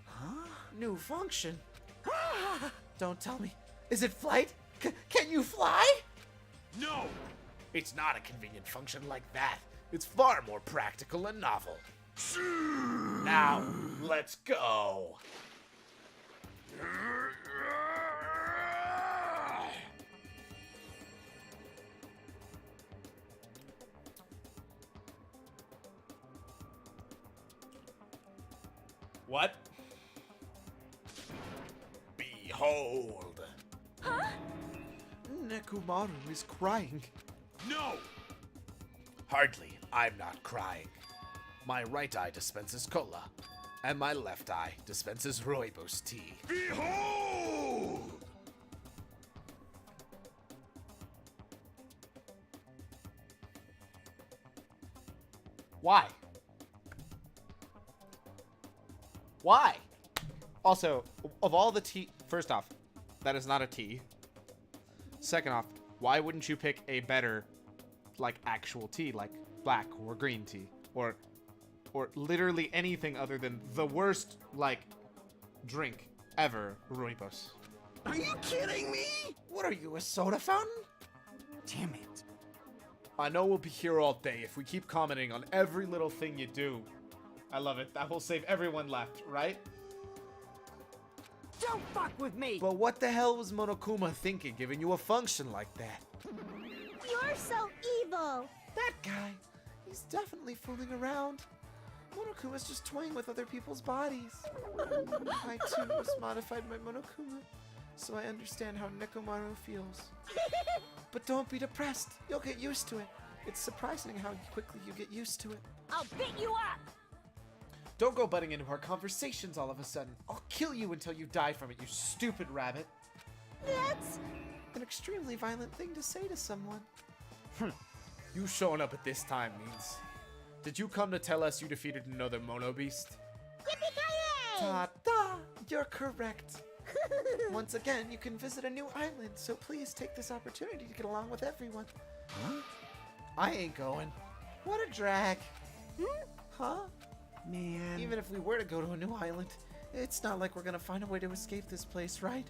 Speaker 1: Huh? New function? Don't tell me. Is it flight? Can you fly?
Speaker 2: No!
Speaker 11: It's not a convenient function like that. It's far more practical and novel. Now, let's go. What? Behold.
Speaker 1: Nekomaru is crying.
Speaker 2: No!
Speaker 11: Hardly. I'm not crying. My right eye dispenses cola, and my left eye dispenses rooibos tea.
Speaker 2: Behold!
Speaker 1: Why? Why? Also, of all the tea... First off, that is not a tea. Second off, why wouldn't you pick a better, like, actual tea, like black or green tea? Or literally anything other than the worst, like, drink ever, rooibos.
Speaker 8: Are you kidding me?
Speaker 1: What are you, a soda fountain?
Speaker 4: Damn it.
Speaker 1: I know we'll be here all day if we keep commenting on every little thing you do. I love it. That will save everyone left, right?
Speaker 4: Don't fuck with me!
Speaker 1: But what the hell was Monokuma thinking, giving you a function like that?
Speaker 5: You're so evil.
Speaker 1: That guy, he's definitely fooling around. Monokuma's just toying with other people's bodies. I too just modified my Monokuma, so I understand how Nekomaru feels. But don't be depressed. You'll get used to it. It's surprising how quickly you get used to it.
Speaker 10: I'll beat you up!
Speaker 1: Don't go butting into our conversations all of a sudden. I'll kill you until you die from it, you stupid rabbit. That's an extremely violent thing to say to someone. You showing up at this time means... Did you come to tell us you defeated another Mono Beast?
Speaker 5: Yippee-ki-yay!
Speaker 1: Ta-da! You're correct. Once again, you can visit a new island, so please take this opportunity to get along with everyone. Huh? I ain't going. What a drag. Huh?
Speaker 4: Man.
Speaker 1: Even if we were to go to a new island, it's not like we're gonna find a way to escape this place, right?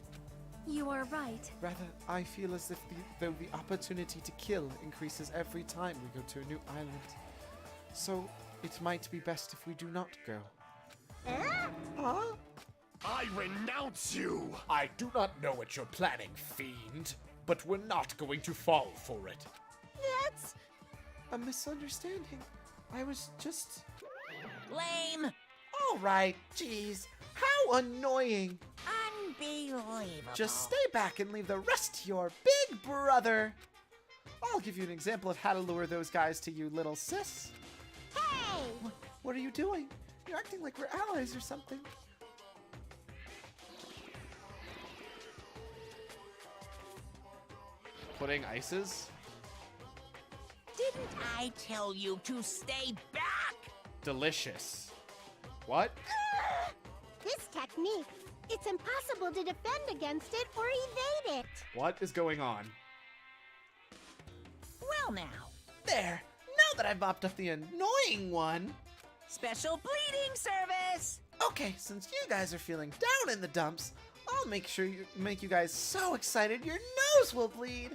Speaker 9: You are right.
Speaker 1: Rather, I feel as if the opportunity to kill increases every time we go to a new island. So, it might be best if we do not go. Huh?
Speaker 2: I renounce you!
Speaker 11: I do not know what you're planning, fiend, but we're not going to fall for it.
Speaker 1: That's a misunderstanding. I was just...
Speaker 10: Lame!
Speaker 1: Alright, jeez. How annoying.
Speaker 10: Unbelievable.
Speaker 1: Just stay back and leave the rest to your big brother. I'll give you an example of how to lure those guys to you, little sis.
Speaker 5: Hey!
Speaker 1: What are you doing? You're acting like we're allies or something. Pudding ices?
Speaker 10: Didn't I tell you to stay back?
Speaker 1: Delicious. What?
Speaker 5: This technique, it's impossible to defend against it or evade it.
Speaker 1: What is going on?
Speaker 10: Well now,
Speaker 11: There. Now that I've mopped up the annoying one.
Speaker 10: special bleeding service!
Speaker 11: Okay, since you guys are feeling down in the dumps, I'll make you guys so excited your nose will bleed.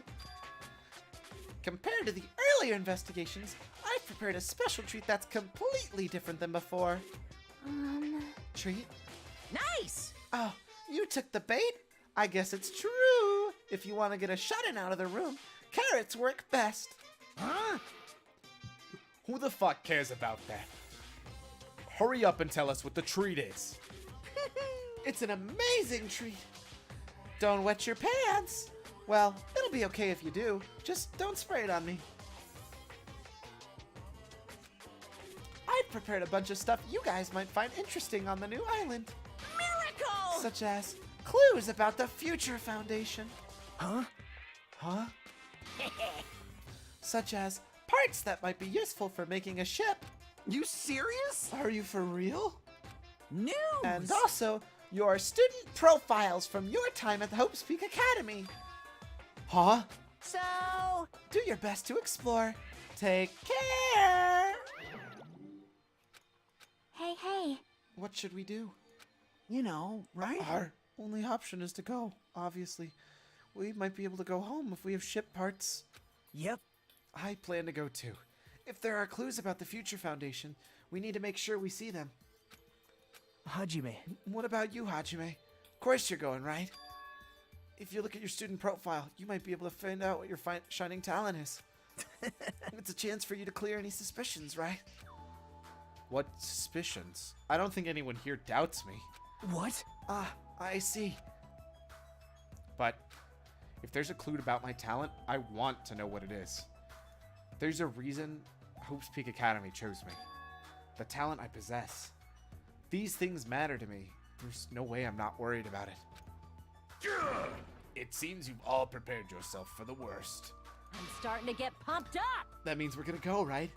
Speaker 11: Compared to the earlier investigations, I've prepared a special treat that's completely different than before. Treat?
Speaker 10: Nice!
Speaker 11: Oh, you took the bait? I guess it's true. If you want to get a shut-in out of the room, carrots work best.
Speaker 1: Huh? Who the fuck cares about that? Hurry up and tell us what the treat is.
Speaker 11: It's an amazing treat. Don't wet your pants. Well, it'll be okay if you do. Just don't spray it on me. I've prepared a bunch of stuff you guys might find interesting on the new island.
Speaker 10: Miracle!
Speaker 11: Such as clues about the Future Foundation.
Speaker 3: Huh?
Speaker 11: Huh? Such as parts that might be useful for making a ship.
Speaker 8: You serious?
Speaker 11: Are you for real?
Speaker 10: News!
Speaker 11: And also, your student profiles from your time at the Hope's Peak Academy. Huh?
Speaker 10: So,
Speaker 11: Do your best to explore. Take care!
Speaker 6: Hey.
Speaker 11: What should we do?
Speaker 8: You know, right?
Speaker 11: Our only option is to go, obviously. We might be able to go home if we have ship parts.
Speaker 3: Yep.
Speaker 11: I plan to go too. If there are clues about the Future Foundation, we need to make sure we see them.
Speaker 3: Hajime.
Speaker 11: What about you, Hajime? Of course you're going, right? If you look at your student profile, you might be able to find out what your shining talent is. It's a chance for you to clear any suspicions, right?
Speaker 1: What suspicions? I don't think anyone here doubts me.
Speaker 3: What?
Speaker 11: Ah, I see.
Speaker 1: But if there's a clue about my talent, I want to know what it is. There's a reason Hope's Peak Academy chose me. The talent I possess. These things matter to me. There's no way I'm not worried about it. It seems you've all prepared yourself for the worst.
Speaker 9: I'm starting to get pumped up.
Speaker 1: That means we're gonna go, right?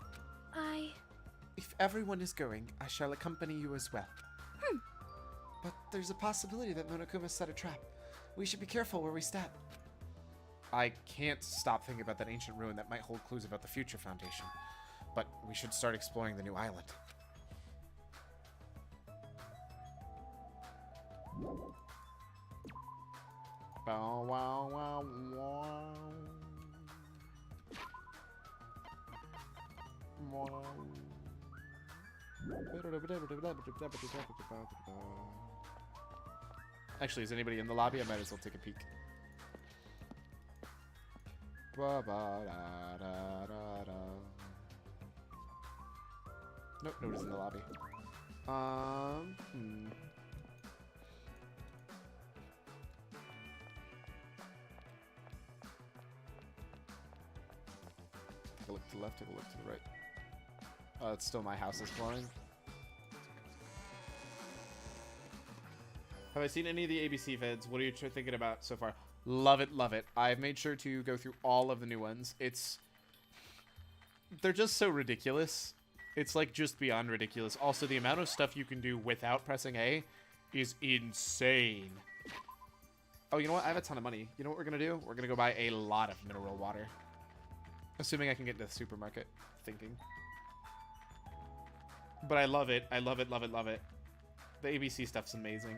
Speaker 11: If everyone is going, I shall accompany you as well. But there's a possibility that Monokuma set a trap. We should be careful where we step.
Speaker 1: I can't stop thinking about that ancient ruin that might hold clues about the Future Foundation. But we should start exploring the new island. Bow wow wow wow. Wow. Actually, is anybody in the lobby? I might as well take a peek. Nope, nobody's in the lobby. Take a look to the left, take a look to the right. Oh, it's still my house exploring. Have I seen any of the ABC vids? What are you thinking about so far? Love it, love it. I've made sure to go through all of the new ones. They're just so ridiculous. It's like just beyond ridiculous. Also, the amount of stuff you can do without pressing A is insane. Oh, you know what? I have a ton of money. You know what we're gonna do? We're gonna go buy a lot of mineral water. Assuming I can get to the supermarket. Thinking. But I love it. I love it, love it, love it. The ABC stuff's amazing.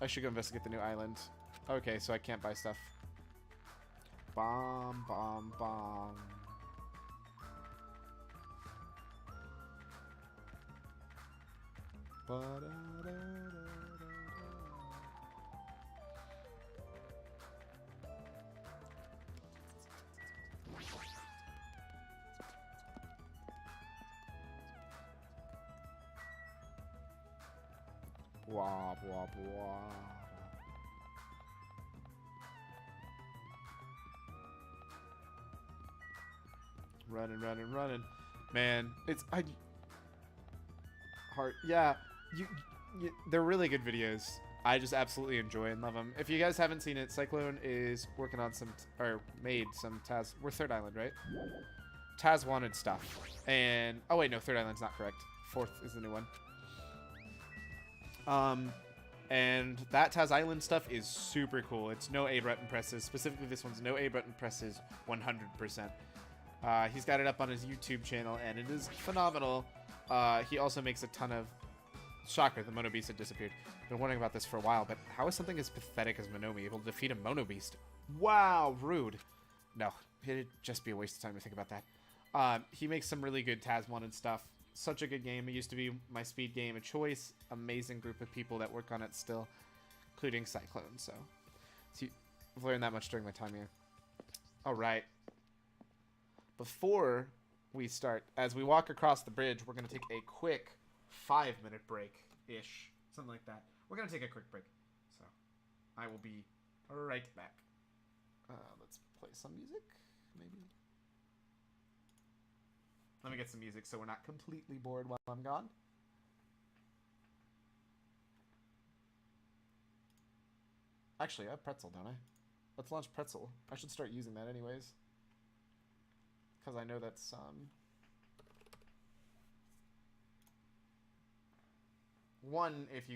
Speaker 1: I should go investigate the new island. Okay, so I can't buy stuff. Bomb, bomb, bomb. Blah, blah, blah. Running, running, running. Man, Heart. Yeah, they're really good videos. I just absolutely enjoy and love them. If you guys haven't seen it, Cyclone is working on some, or made some Taz. We're Third Island, right? Taz wanted stuff. And, oh wait, no, Third Island's not correct. Fourth is the new one. And that Taz Island stuff is super cool. It's no A button presses. Specifically, this one's no A button presses 100%. He's got it up on his YouTube channel, and it is phenomenal. He also makes a ton of... Shocker, the Mono Beast had disappeared. Been wondering about this for a while, but how is something as pathetic as Monomi able to defeat a Mono Beast? Wow, rude. No, it'd just be a waste of time to think about that. He makes some really good Taz wanted stuff. Such a good game. It used to be my speed game of choice. Amazing group of people that work on it still, including Cyclone. So I've learned that much during my time here. All right. Before we start, as we walk across the bridge, we're going to take a quick 5-minute break-ish. Something like that. We're going to take a quick break. So I will be right back. Let's play some music, maybe. Let me get some music so we're not completely bored while I'm gone. Actually, I have Pretzel, don't I? Let's launch Pretzel. I should start using that anyways. Because I know that's, one, if you